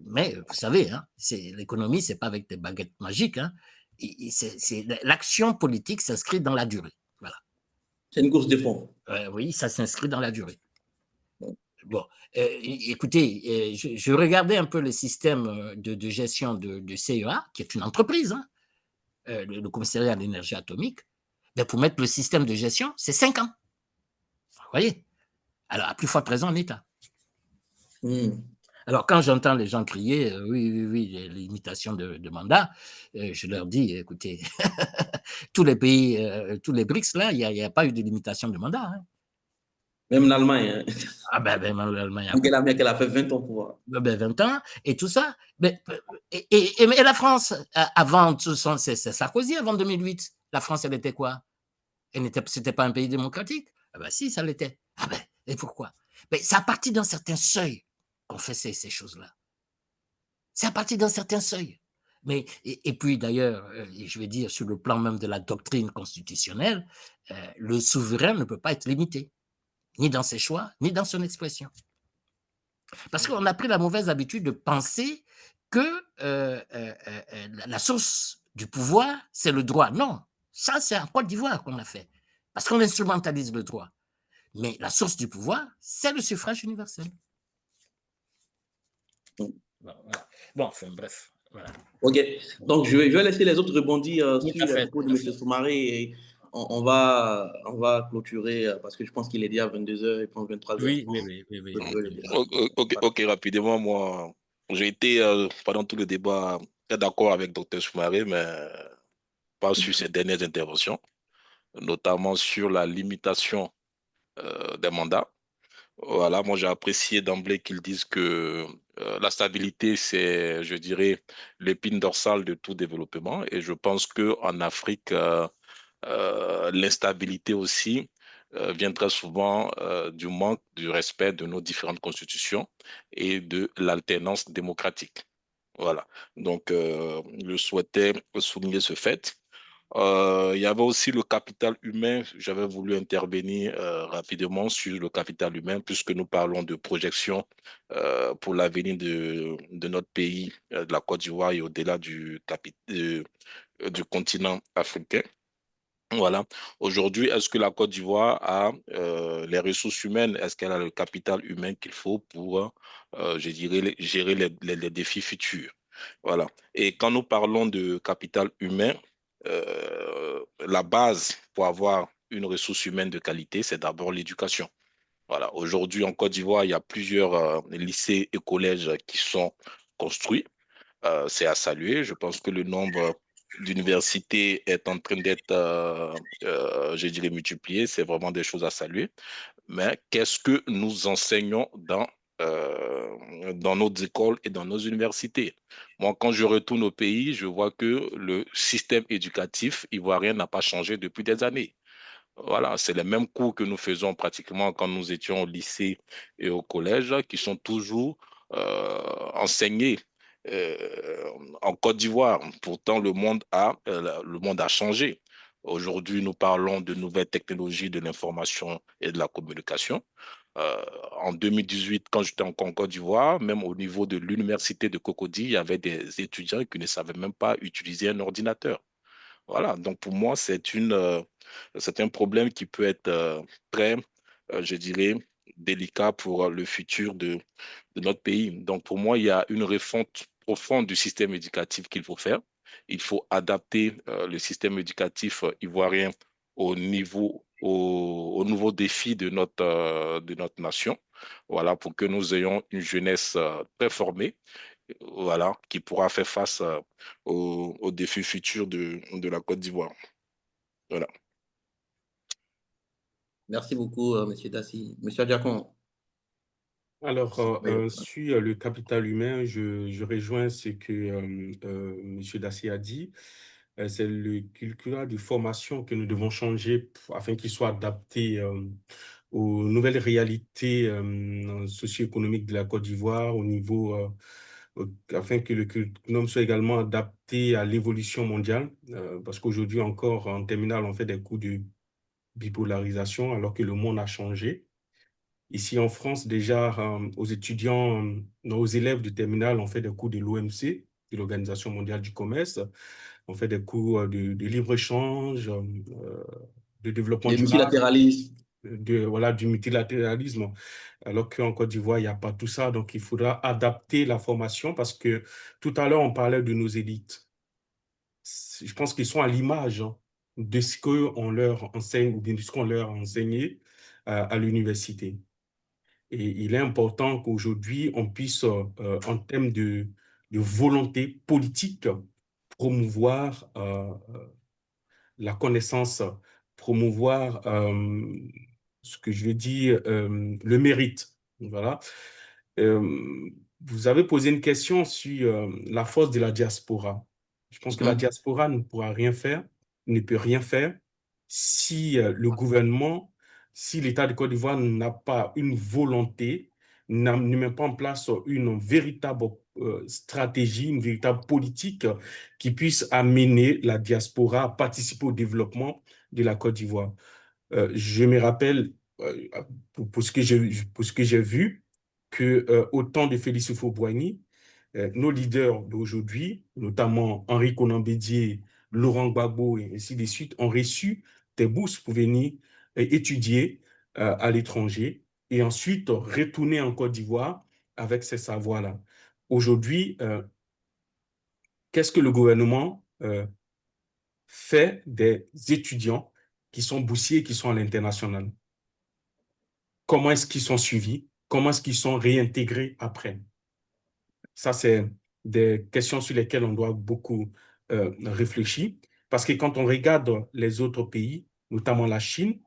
mais vous savez, hein, l'économie, ce n'est pas avec des baguettes magiques. Hein, l'action politique s'inscrit dans la durée. Voilà. C'est une course de fond. Oui, ça s'inscrit dans la durée. Bon, écoutez, je regardais un peu le système de gestion de CEA, qui est une entreprise, hein, le commissariat à l'énergie atomique. Mais pour mettre le système de gestion, c'est 5 ans. Vous voyez? Alors, à plus forte raison en État. Alors, quand j'entends les gens crier, oui, l'imitation de mandat, je leur dis, écoutez, tous les pays, tous les BRICS, là, il n'y a pas eu de limitation de mandat. Hein. Même l'Allemagne. Hein. Ah ben l'Allemagne. Angela Merkel a fait 20 ans pour pouvoir. 20 ans, et tout ça. Mais, et la France, avant, c'est Sarkozy, avant 2008, la France, elle était quoi? C'était pas un pays démocratique? Ah ben si, ça l'était. Ah ben, et pourquoi? Mais c'est à partir d'un certain seuil qu'on fait ces choses-là. C'est à partir d'un certain seuil. Mais, et puis d'ailleurs, je vais dire, sur le plan même de la doctrine constitutionnelle, le souverain ne peut pas être limité, ni dans ses choix, ni dans son expression. Parce qu'on a pris la mauvaise habitude de penser que la source du pouvoir, c'est le droit. Non, ça, c'est en Côte d'Ivoire qu'on a fait. Parce qu'on instrumentalise le droit. Mais la source du pouvoir, c'est le suffrage universel. Bon, enfin, bref. Voilà. OK. Donc, je vais laisser les autres rebondir sur les propos de M. Soumaré et on va clôturer parce que je pense qu'il est déjà 22h et 23h. Oui. OK, rapidement, moi, j'ai été pendant tout le débat très d'accord avec Dr Soumaré, mais pas sur ses dernières interventions, notamment sur la limitation des mandats. Voilà, moi j'ai apprécié d'emblée qu'ils disent que la stabilité, c'est, je dirais, l'épine dorsale de tout développement. Et je pense qu'en Afrique, l'instabilité aussi vient très souvent du manque du respect de nos différentes constitutions et de l'alternance démocratique. Voilà, donc je souhaitais souligner ce fait. Il y avait aussi le capital humain. J'avais voulu intervenir rapidement sur le capital humain, puisque nous parlons de projection pour l'avenir de notre pays, de la Côte d'Ivoire et au-delà du continent africain. Voilà. Aujourd'hui, est-ce que la Côte d'Ivoire a les ressources humaines? Est-ce qu'elle a le capital humain qu'il faut pour, je dirais, gérer les défis futurs? Voilà. Et quand nous parlons de capital humain, la base pour avoir une ressource humaine de qualité, c'est d'abord l'éducation. Voilà. Aujourd'hui, en Côte d'Ivoire, il y a plusieurs lycées et collèges qui sont construits. C'est à saluer. Je pense que le nombre d'universités est en train d'être, je dirais, multiplié. C'est vraiment des choses à saluer. Mais qu'est-ce que nous enseignons dans nos écoles et dans nos universités? Moi, quand je retourne au pays, je vois que le système éducatif ivoirien n'a pas changé depuis des années. Voilà, c'est les mêmes cours que nous faisons pratiquement quand nous étions au lycée et au collège, qui sont toujours enseigner en Côte d'Ivoire. Pourtant, le monde a changé. Aujourd'hui, nous parlons de nouvelles technologies de l'information et de la communication. En 2018, quand j'étais en Côte d'Ivoire, même au niveau de l'université de Cocody, il y avait des étudiants qui ne savaient même pas utiliser un ordinateur. Voilà, donc pour moi, c'est un problème qui peut être très, je dirais, délicat pour le futur de notre pays. Donc pour moi, il y a une refonte profonde du système éducatif qu'il faut faire. Il faut adapter le système éducatif ivoirien aux nouveaux défis de notre nation. Voilà, pour que nous ayons une jeunesse très formée, voilà, qui pourra faire face aux défis futurs de la Côte d'Ivoire. Voilà. Merci beaucoup, M. Dassy. M. Diacon. Alors, sur le capital humain, je rejoins ce que M. Dassy a dit. C'est le curriculum de formation que nous devons changer afin qu'il soit adapté aux nouvelles réalités socio-économiques de la Côte d'Ivoire, au niveau, afin que le curriculum soit également adapté à l'évolution mondiale, parce qu'aujourd'hui encore, en terminale, on fait des cours de bipolarisation alors que le monde a changé. Ici en France, déjà, aux étudiants, aux élèves de terminale, on fait des cours de l'OMC, de l'Organisation mondiale du commerce. On fait des cours de libre-échange, de développement du durable, multilatéralisme. Du multilatéralisme. Alors qu'en Côte d'Ivoire, il n'y a pas tout ça. Donc, il faudra adapter la formation parce que tout à l'heure, on parlait de nos élites. Je pense qu'ils sont à l'image de ce qu'on leur enseigne ou bien de ce qu'on leur a enseigné à l'université. Et il est important qu'aujourd'hui, on puisse, en termes de volonté politique, promouvoir la connaissance, promouvoir ce que je vais dire, le mérite. Voilà. Vous avez posé une question sur la force de la diaspora. Je pense que la diaspora ne pourra rien faire, ne peut rien faire si le gouvernement, si l'État de Côte d'Ivoire n'a pas une volonté, ne met pas en place une véritable stratégie, une véritable politique qui puisse amener la diaspora à participer au développement de la Côte d'Ivoire. Je me rappelle, pour ce que j'ai vu, qu'au temps de Félix Houphouët-Boigny, nos leaders d'aujourd'hui, notamment Henri Konan Bédié, Laurent Gbagbo et ainsi de suite, ont reçu des bourses pour venir étudier à l'étranger et ensuite retourner en Côte d'Ivoire avec ces savoirs-là. Aujourd'hui, qu'est-ce que le gouvernement fait des étudiants qui sont boursiers, qui sont à l'international? Comment est-ce qu'ils sont suivis? Comment est-ce qu'ils sont réintégrés après? Ça, c'est des questions sur lesquelles on doit beaucoup réfléchir. Parce que quand on regarde les autres pays, notamment la Chine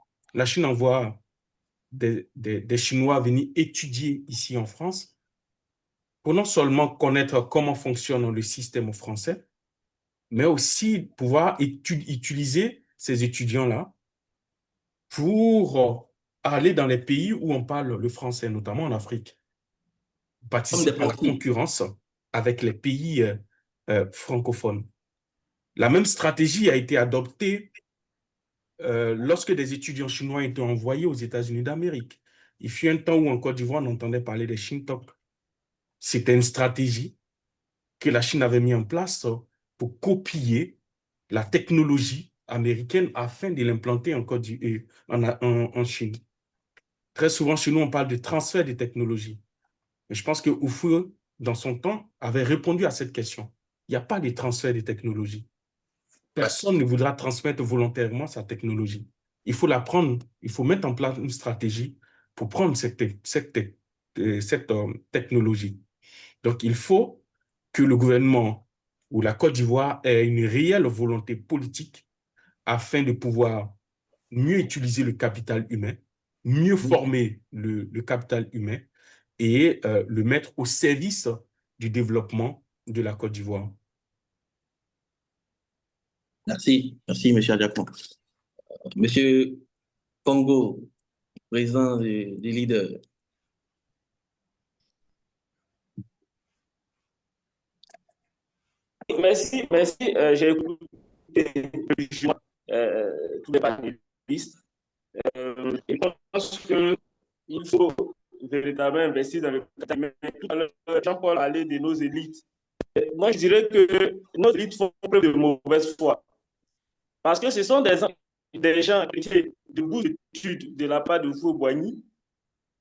envoie des Chinois venir étudier ici en France pour non seulement connaître comment fonctionne le système français, mais aussi pouvoir utiliser ces étudiants-là pour aller dans les pays où on parle le français, notamment en Afrique, participer à la concurrence avec les pays francophones. La même stratégie a été adoptée lorsque des étudiants chinois étaient envoyés aux États-Unis d'Amérique. Il fut un temps où en Côte d'Ivoire, on entendait parler des Shintok. C'était une stratégie que la Chine avait mis en place pour copier la technologie américaine afin de l'implanter en Chine. Très souvent, chez nous, on parle de transfert de technologie. Mais je pense que Houphouët, dans son temps, avait répondu à cette question. Il n'y a pas de transfert de technologie. Personne ne voudra transmettre volontairement sa technologie. Il faut la prendre, il faut mettre en place une stratégie pour prendre cette technologie. Donc, il faut que le gouvernement ou la Côte d'Ivoire ait une réelle volonté politique afin de pouvoir mieux utiliser le capital humain, mieux former le capital humain et le mettre au service du développement de la Côte d'Ivoire. Merci, M. Diacon. Monsieur Congo, président des leaders. Merci, merci. J'ai écouté tous les panélistes. Je pense qu'il faut véritablement investir dans le capital. Tout à l'heure, Jean-Paul parlait de nos élites. Moi, je dirais que nos élites font preuve de mauvaise foi. Parce que ce sont des gens de bout d'études de la part de Foucault-Boigny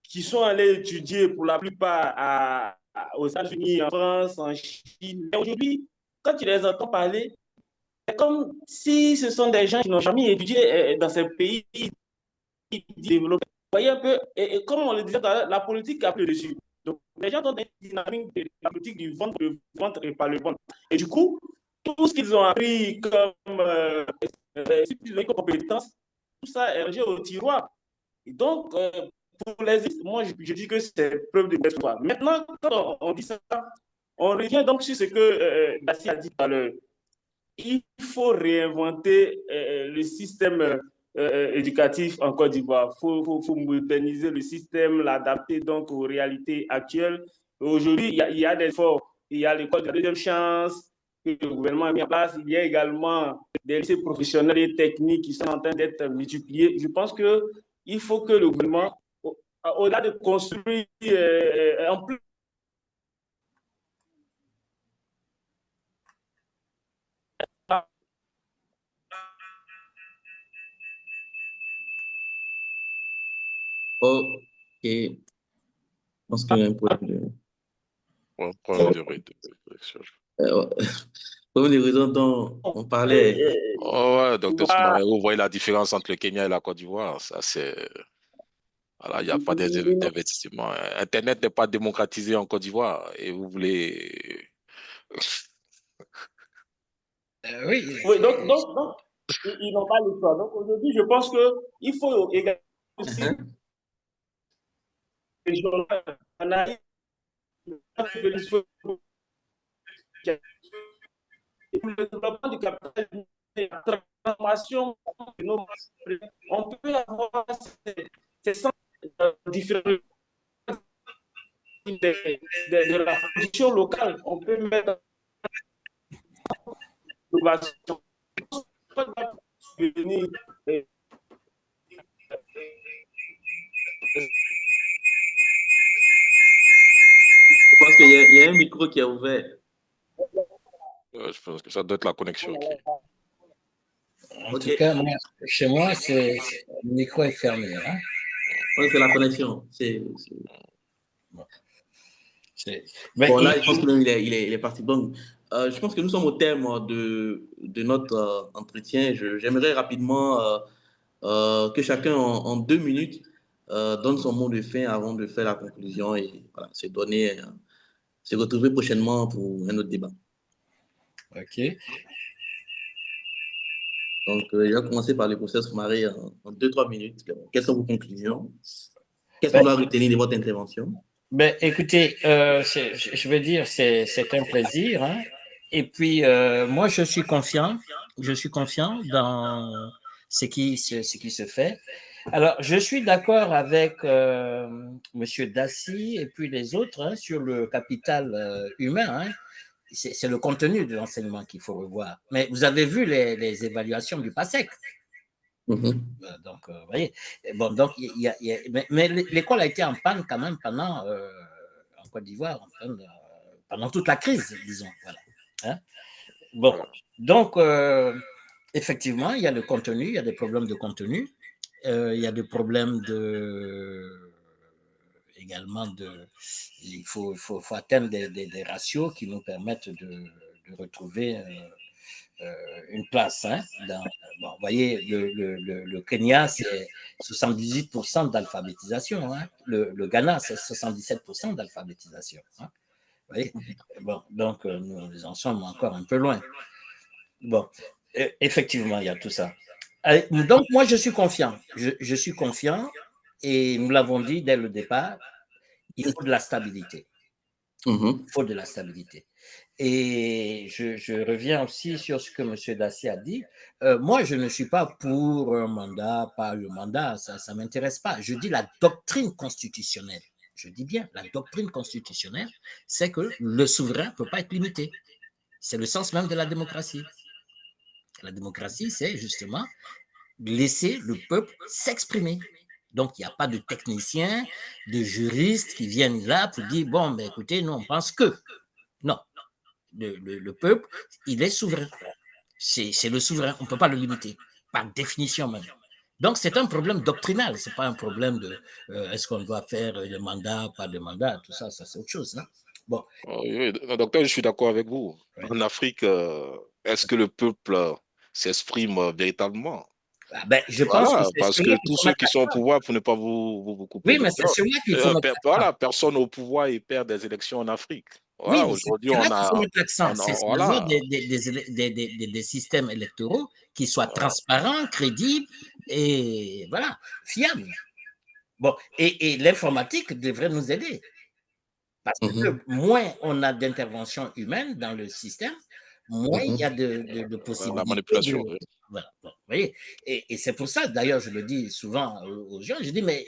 qui sont allés étudier pour la plupart aux États-Unis, en France, en Chine. Et aujourd'hui, quand tu les entends parler, c'est comme si ce sont des gens qui n'ont jamais étudié dans ces pays développés. Vous voyez un peu, et comme on le disait, la politique a pris le dessus. Donc, les gens ont une dynamique de la politique du ventre et pas le ventre. Et du coup, tout ce qu'ils ont appris comme compétences, tout ça est rangé au tiroir. Et donc, pour les moi, je dis que c'est preuve de l'espoir. Maintenant, quand on dit ça, on revient donc sur ce que Dassi a dit tout à l'heure. Il faut réinventer le système éducatif en Côte d'Ivoire. Il faut moderniser le système, l'adapter donc aux réalités actuelles. Aujourd'hui, il y a des efforts. Il y a l'école de la deuxième chance que le gouvernement a mis en place. Il y a également des lycées professionnels et techniques qui sont en train d'être multipliés. Je pense qu'il faut que le gouvernement, au-delà de construire en plus Ok. Je pense qu'il y a un problème de... Problème de réseau. Problème de réseau dont on parlait. Oh ouais, docteur Soumaré, vous voyez la différence entre le Kenya et la Côte d'Ivoire. Ça, c'est... Voilà, il n'y a pas d'investissement. Internet n'est pas démocratisé en Côte d'Ivoire et vous voulez... Oui. Oui, donc ils n'ont pas le choix. Donc aujourd'hui, je pense qu'il faut également aussi analyser le développement du capital, la transformation de nos... On peut avoir ces centres différents de la production locale. On peut mettre l'innovation. Je pense qu'il y a un micro qui est ouvert. Je pense que ça doit être la connexion. En tout cas, moi, chez moi, le micro est fermé. Hein? Oui, c'est la connexion. Bon, là, je pense qu'il est parti. Donc, je pense que nous sommes au terme de notre entretien. J'aimerais rapidement que chacun, en 2 minutes, donne son mot de fin avant de faire la conclusion et voilà, se retrouver prochainement pour un autre débat. OK. Donc, je vais commencer par le professeur Soumaré en 2-3 minutes. Quelles sont vos conclusions? Qu'est-ce qu'on doit retenir de votre intervention? Ben, écoutez, je veux dire, c'est un plaisir. Hein? Et puis, moi, je suis confiant dans ce qui se fait. Alors, je suis d'accord avec M. Dassi et puis les autres hein, sur le capital humain. Hein? C'est le contenu de l'enseignement qu'il faut revoir. Mais vous avez vu les évaluations du PASEC. Donc, vous voyez, bon, donc, mais l'école a été en panne quand même pendant, en Côte d'Ivoire, pendant toute la crise, disons. Voilà. Hein? Bon, donc, effectivement, il y a le contenu, il y a des problèmes de contenu, il y a des problèmes également il faut atteindre des ratios qui nous permettent de retrouver une place. Hein, bon, vous voyez, le Kenya, c'est 78% d'alphabétisation. Hein, le Ghana, c'est 77% d'alphabétisation. Hein, vous voyez, bon, donc nous en sommes encore un peu loin. Bon, effectivement, il y a tout ça. Donc, moi, je suis confiant. Je suis confiant et nous l'avons dit dès le départ, il faut de la stabilité. Il faut de la stabilité. Et je reviens aussi sur ce que M. Dassi a dit. Moi, je ne suis pas pour un mandat, pas le mandat, ça ne m'intéresse pas. Je dis la doctrine constitutionnelle. Je dis bien, la doctrine constitutionnelle, c'est que le souverain ne peut pas être limité. C'est le sens même de la démocratie. La démocratie, c'est justement laisser le peuple s'exprimer. Donc, il n'y a pas de techniciens, de juristes qui viennent là pour dire, bon, ben, écoutez, nous, on pense que. Non, le peuple, il est souverain. C'est le souverain, on ne peut pas le limiter, par définition même. Donc, c'est un problème doctrinal, ce n'est pas un problème de est-ce qu'on doit faire des mandats, pas de mandats, tout ça, ça c'est autre chose. Non? Bon. Oui, docteur, je suis d'accord avec vous. Ouais. En Afrique, est-ce que le peuple s'exprime véritablement? Ah ben, je pense que c'est parce que tous ceux qui sont au d'accord. pouvoir, pour ne pas vous couper, Oui, mais c'est docteur, celui-là qu'il faut mettre voilà, personne au pouvoir et perd des élections en Afrique. Oui, Voilà, mais c'est aujourd'hui, là on qu'il faut a, mettre l'accent. C'est besoin voilà. des systèmes électoraux qui soient transparents, crédibles et voilà, fiables. Bon, et l'informatique devrait nous aider. Parce que moins on a d'intervention humaine dans le système, moins il y a de possibilités. La manipulation. De, voilà, bon, vous voyez. Et c'est pour ça, d'ailleurs, je le dis souvent aux gens, je dis, mais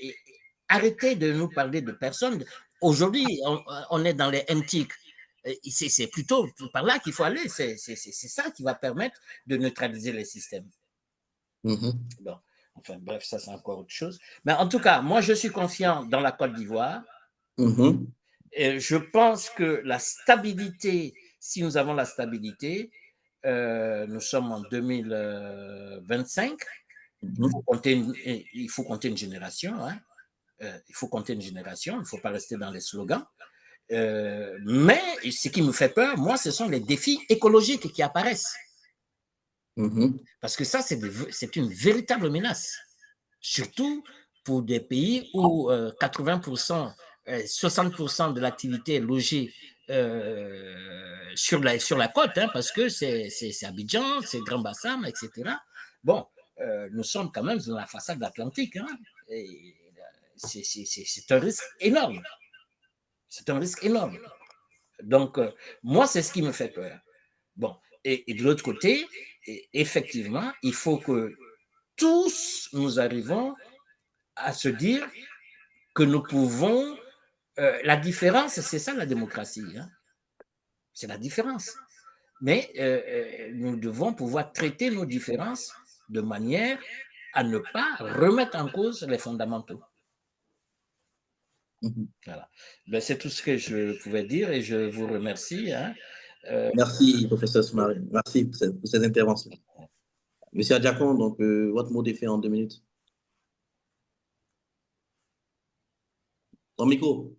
arrêtez de nous parler de personnes. Aujourd'hui, on est dans les antiques. C'est plutôt par là qu'il faut aller. C'est ça qui va permettre de neutraliser les systèmes. Bon, enfin, bref, ça, c'est encore autre chose. Mais en tout cas, moi, je suis confiant dans la Côte d'Ivoire. Et je pense que la stabilité, si nous avons la stabilité, nous sommes en 2025, il faut compter une génération, hein. Il faut compter une génération, il ne faut pas rester dans les slogans. Mais ce qui me fait peur, moi, ce sont les défis écologiques qui apparaissent. Parce que ça, c'est une véritable menace. Surtout pour des pays où 80%, 60% de l'activité est logée sur la côte, hein, parce que c'est Abidjan, c'est Grand Bassam, etc. Bon, nous sommes quand même dans la façade atlantique. Hein, c'est un risque énorme. C'est un risque énorme. Donc, moi, c'est ce qui me fait peur. Bon, et de l'autre côté, effectivement, il faut que tous nous arrivons à se dire que nous pouvons... la différence, c'est ça la démocratie. Hein? C'est la différence. Mais nous devons pouvoir traiter nos différences de manière à ne pas remettre en cause les fondamentaux. Voilà. Ben, c'est tout ce que je pouvais dire et je vous remercie. Hein. Merci, professeur Soumaré. Merci pour cette intervention. Monsieur Adjakon, donc, votre mot d'effet en 2 minutes. Ton micro.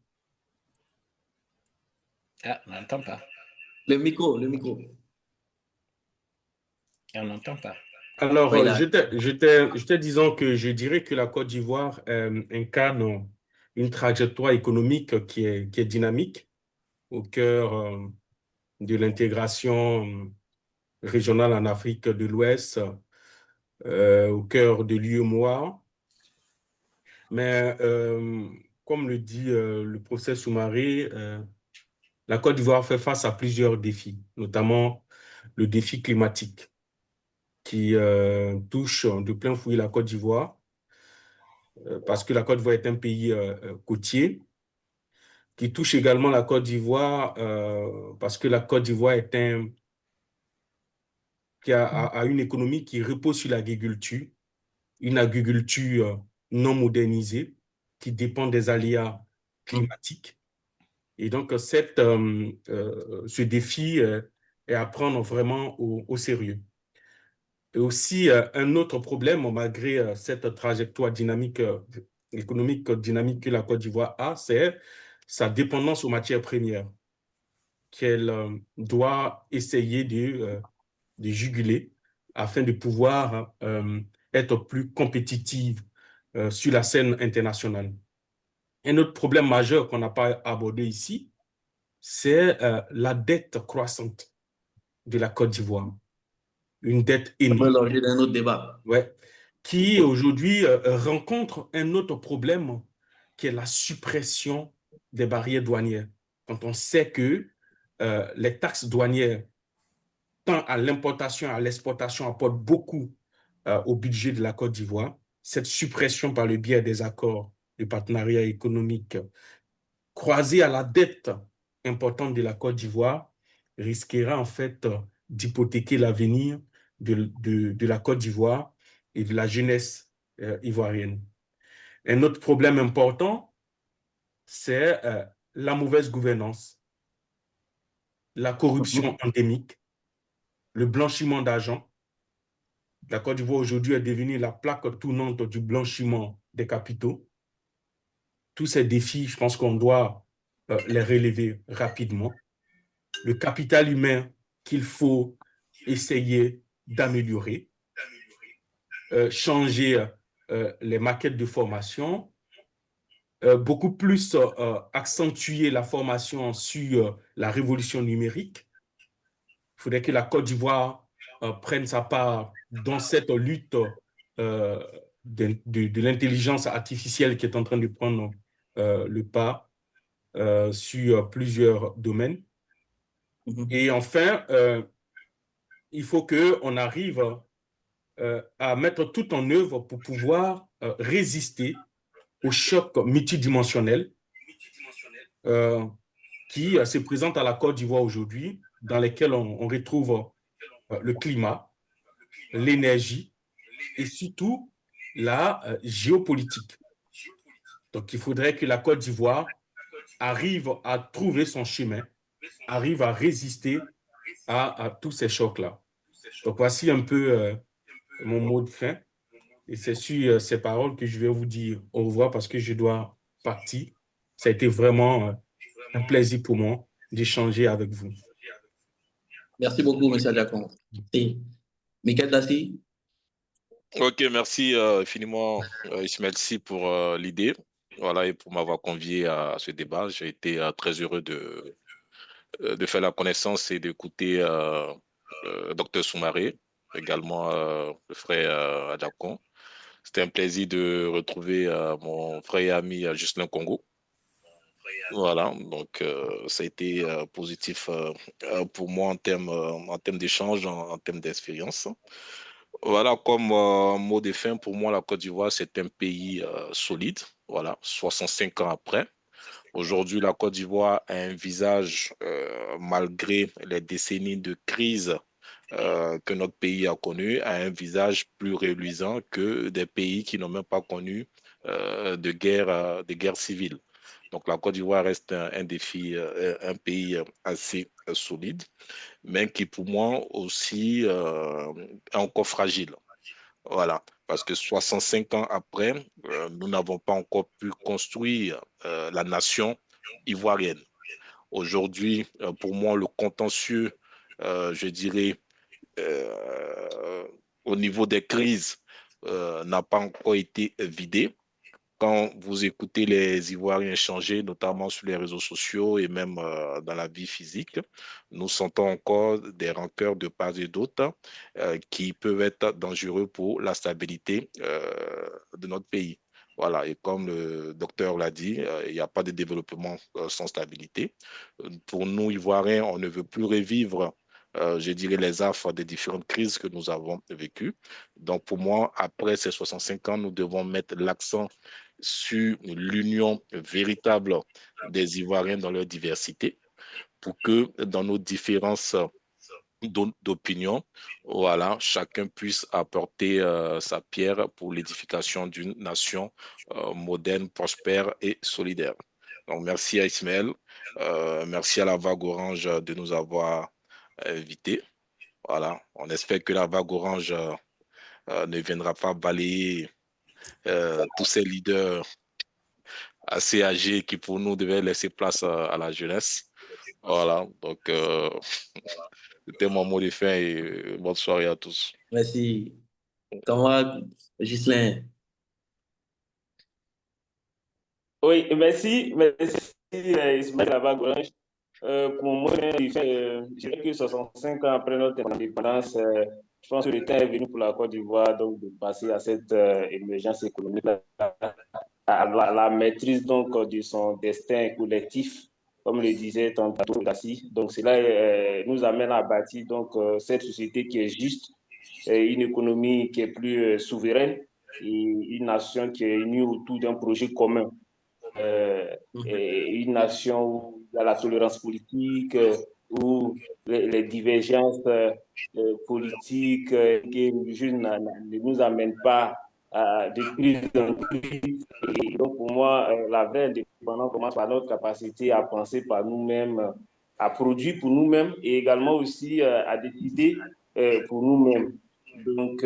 Ah, on n'entend pas. Le micro, le micro. On n'entend pas. Alors, Oui, j'étais disant que je dirais que la Côte d'Ivoire incarne une trajectoire économique qui est dynamique au cœur de l'intégration régionale en Afrique de l'Ouest, au cœur de l'UEMOA. Mais comme le dit le professeur Soumaré, la Côte d'Ivoire fait face à plusieurs défis, notamment le défi climatique qui touche de plein fouet la Côte d'Ivoire, parce que la Côte d'Ivoire est un pays côtier, qui touche également la Côte d'Ivoire parce que la Côte d'Ivoire a une économie qui repose sur l'agriculture, une agriculture non modernisée, qui dépend des aléas climatiques. Et donc, ce défi est à prendre vraiment au sérieux. Et aussi, un autre problème, malgré cette trajectoire dynamique, économique dynamique que la Côte d'Ivoire a, c'est sa dépendance aux matières premières qu'elle doit essayer de juguler afin de pouvoir être plus compétitive sur la scène internationale. Un autre problème majeur qu'on n'a pas abordé ici, c'est la dette croissante de la Côte d'Ivoire. Une dette énorme. L'objet d'un autre débat. Ouais. Qui aujourd'hui rencontre un autre problème qui est la suppression des barrières douanières. Quand on sait que les taxes douanières, tant à l'importation et à l'exportation, apportent beaucoup au budget de la Côte d'Ivoire, cette suppression par le biais des accords de partenariat économique croisée à la dette importante de la Côte d'Ivoire risquera en fait d'hypothéquer l'avenir de la Côte d'Ivoire et de la jeunesse ivoirienne. Un autre problème important, c'est la mauvaise gouvernance, la corruption endémique, le blanchiment d'argent. La Côte d'Ivoire aujourd'hui est devenue la plaque tournante du blanchiment des capitaux. Tous ces défis, je pense qu'on doit les relever rapidement. Le capital humain qu'il faut essayer d'améliorer, changer les maquettes de formation, beaucoup plus accentuer la formation sur la révolution numérique. Il faudrait que la Côte d'Ivoire prenne sa part dans cette lutte de l'intelligence artificielle qui est en train de prendre le pas sur plusieurs domaines. Et enfin, il faut qu'on arrive à mettre tout en œuvre pour pouvoir résister au choc multidimensionnel qui se présente à la Côte d'Ivoire aujourd'hui, dans lesquels on retrouve le climat, l'énergie et surtout la géopolitique. Donc, il faudrait que la Côte d'Ivoire arrive à trouver son chemin, arrive à résister à tous ces chocs-là. Donc, voici un peu mon mot de fin. Et c'est sur ces paroles que je vais vous dire au revoir parce que je dois partir. Ça a été vraiment un plaisir pour moi d'échanger avec vous. Merci beaucoup, M. Adjakon. Et Michael Dassi. Ok, merci infiniment Ismaël Sy pour l'idée, voilà, et pour m'avoir convié à ce débat. J'ai été très heureux de faire la connaissance et d'écouter Dr Soumaré, également le frère Adjakon. C'était un plaisir de retrouver mon frère et ami Justin Congo. Voilà, donc ça a été positif pour moi en termes d'échange, en termes d'expérience. Voilà, comme mot de fin, pour moi, la Côte d'Ivoire, c'est un pays solide. Voilà, 65 ans après. Aujourd'hui, la Côte d'Ivoire a un visage, malgré les décennies de crise que notre pays a connu, a un visage plus reluisant que des pays qui n'ont même pas connu de guerre civile. Donc, la Côte d'Ivoire reste un défi, un pays assez solide, mais qui, pour moi, aussi est encore fragile. Voilà, parce que 65 ans après, nous n'avons pas encore pu construire la nation ivoirienne. Aujourd'hui, pour moi, le contentieux, je dirais, au niveau des crises, n'a pas encore été vidé. Quand vous écoutez les Ivoiriens échanger, notamment sur les réseaux sociaux et même dans la vie physique, nous sentons encore des rancœurs de part et d'autre qui peuvent être dangereux pour la stabilité de notre pays. Voilà, et comme le docteur l'a dit, il n'y a pas de développement sans stabilité. Pour nous, Ivoiriens, on ne veut plus revivre je dirais, les affres des différentes crises que nous avons vécues. Donc, pour moi, après ces 65 ans, nous devons mettre l'accent sur l'union véritable des Ivoiriens dans leur diversité pour que dans nos différences d'opinion, voilà, chacun puisse apporter sa pierre pour l'édification d'une nation moderne, prospère et solidaire. Donc, merci à Ismaël, merci à la Vague Orange de nous avoir invités. Voilà, on espère que la Vague Orange ne viendra pas balayer tous ces leaders assez âgés qui pour nous devaient laisser place à la jeunesse. Voilà, donc c'était mon mot de fin et bonne soirée à tous. Merci. Comment, Ghislain? Oui, merci Ismaël Lavagorange. Pour moi, je dirais que 65 ans après notre indépendance, je pense que le temps est venu pour la Côte d'Ivoire donc, de passer à cette émergence économique, à la maîtrise donc, de son destin collectif, comme le disait tantôt Dassi. Donc, cela nous amène à bâtir donc, cette société qui est juste, une économie qui est plus souveraine et une nation qui est unie autour d'un projet commun. Et une nation où il y a la tolérance politique, où les divergences politiques qui ne nous amènent pas de prise en prise. Et donc, pour moi, la vraie indépendance commence par notre capacité à penser par nous-mêmes, à produire pour nous-mêmes et également aussi à décider pour nous-mêmes. Donc,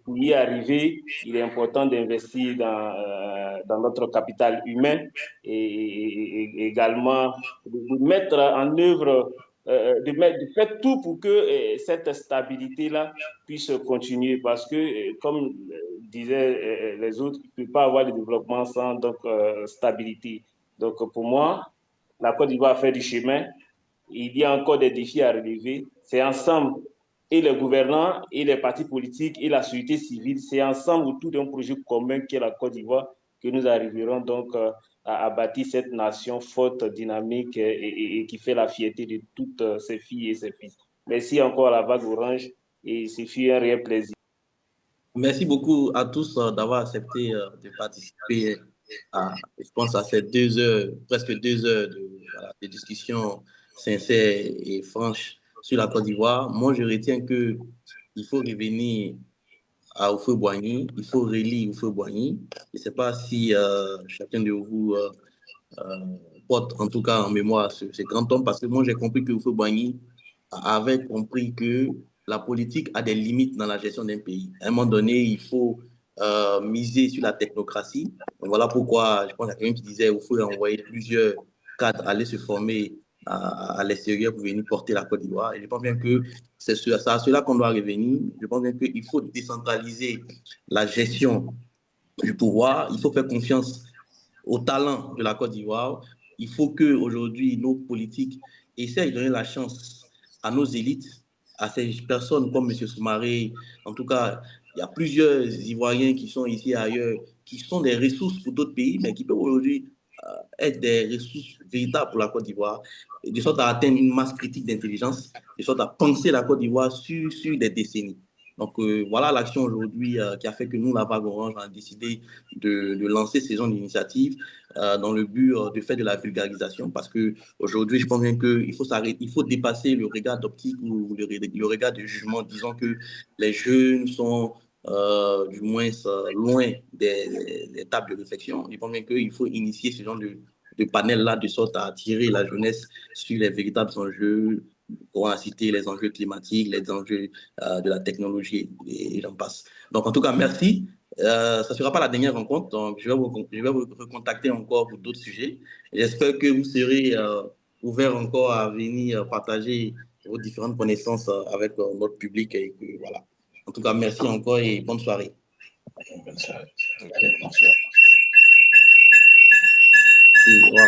pour y arriver, il est important d'investir dans notre capital humain et également de mettre en œuvre, de faire tout pour que cette stabilité-là puisse continuer parce que, comme disaient les autres, il ne peut pas avoir de développement sans donc, stabilité. Donc, pour moi, la Côte d'Ivoire fait du chemin. Il y a encore des défis à relever. C'est ensemble, et les gouvernants, et les partis politiques, et la société civile, c'est ensemble autour d'un projet commun qui est la Côte d'Ivoire que nous arriverons donc à bâtir cette nation forte, dynamique et qui fait la fierté de toutes ses filles et ses fils. Merci encore à la Vague Orange et ce fut un réel plaisir. Merci beaucoup à tous d'avoir accepté de participer je pense, à ces 2 heures, presque 2 heures de discussion sincère et franche sur la Côte d'Ivoire. Moi, je retiens qu'il faut revenir à Houphouët-Boigny, il faut relire Houphouët-Boigny. Je ne sais pas si chacun de vous porte en tout cas en mémoire ce grand homme, parce que moi, j'ai compris que Houphouët-Boigny avait compris que la politique a des limites dans la gestion d'un pays. À un moment donné, il faut miser sur la technocratie. Donc, voilà pourquoi, je pense qu'il y a quelqu'un qui disait qu'il faut envoyer plusieurs cadres aller se former à l'extérieur pour venir porter la Côte d'Ivoire. Et je pense bien que c'est à cela qu'on doit revenir. Je pense bien qu'il faut décentraliser la gestion du pouvoir. Il faut faire confiance au talent de la Côte d'Ivoire. Il faut qu'aujourd'hui, nos politiques essayent de donner la chance à nos élites, à ces personnes comme M. Soumaré. En tout cas, il y a plusieurs Ivoiriens qui sont ici et ailleurs, qui sont des ressources pour d'autres pays, mais qui peuvent aujourd'hui être des ressources véritables pour la Côte d'Ivoire, de sorte à atteindre une masse critique d'intelligence, de sorte à penser la Côte d'Ivoire sur des décennies. Donc voilà l'action aujourd'hui qui a fait que nous, la Vague Orange, on a décidé de lancer ces genres d'initiatives dans le but de faire de la vulgarisation, parce qu'aujourd'hui, je pense bien qu'il faut s'arrêter, il faut dépasser le regard d'optique ou le regard de jugement, disant que les jeunes sont du moins loin des tables de réflexion. Je pense bien qu'il faut initier ce genre de panel-là de sorte à attirer la jeunesse sur les véritables enjeux. On a cité les enjeux climatiques, les enjeux de la technologie et j'en passe. Donc, en tout cas, merci. Ça ne sera pas la dernière rencontre, donc je vais vous recontacter encore pour d'autres sujets. J'espère que vous serez ouverts encore à venir partager vos différentes connaissances avec notre public. Et que, voilà. En tout cas, merci encore et bonne soirée. Bonne soirée. Et voilà.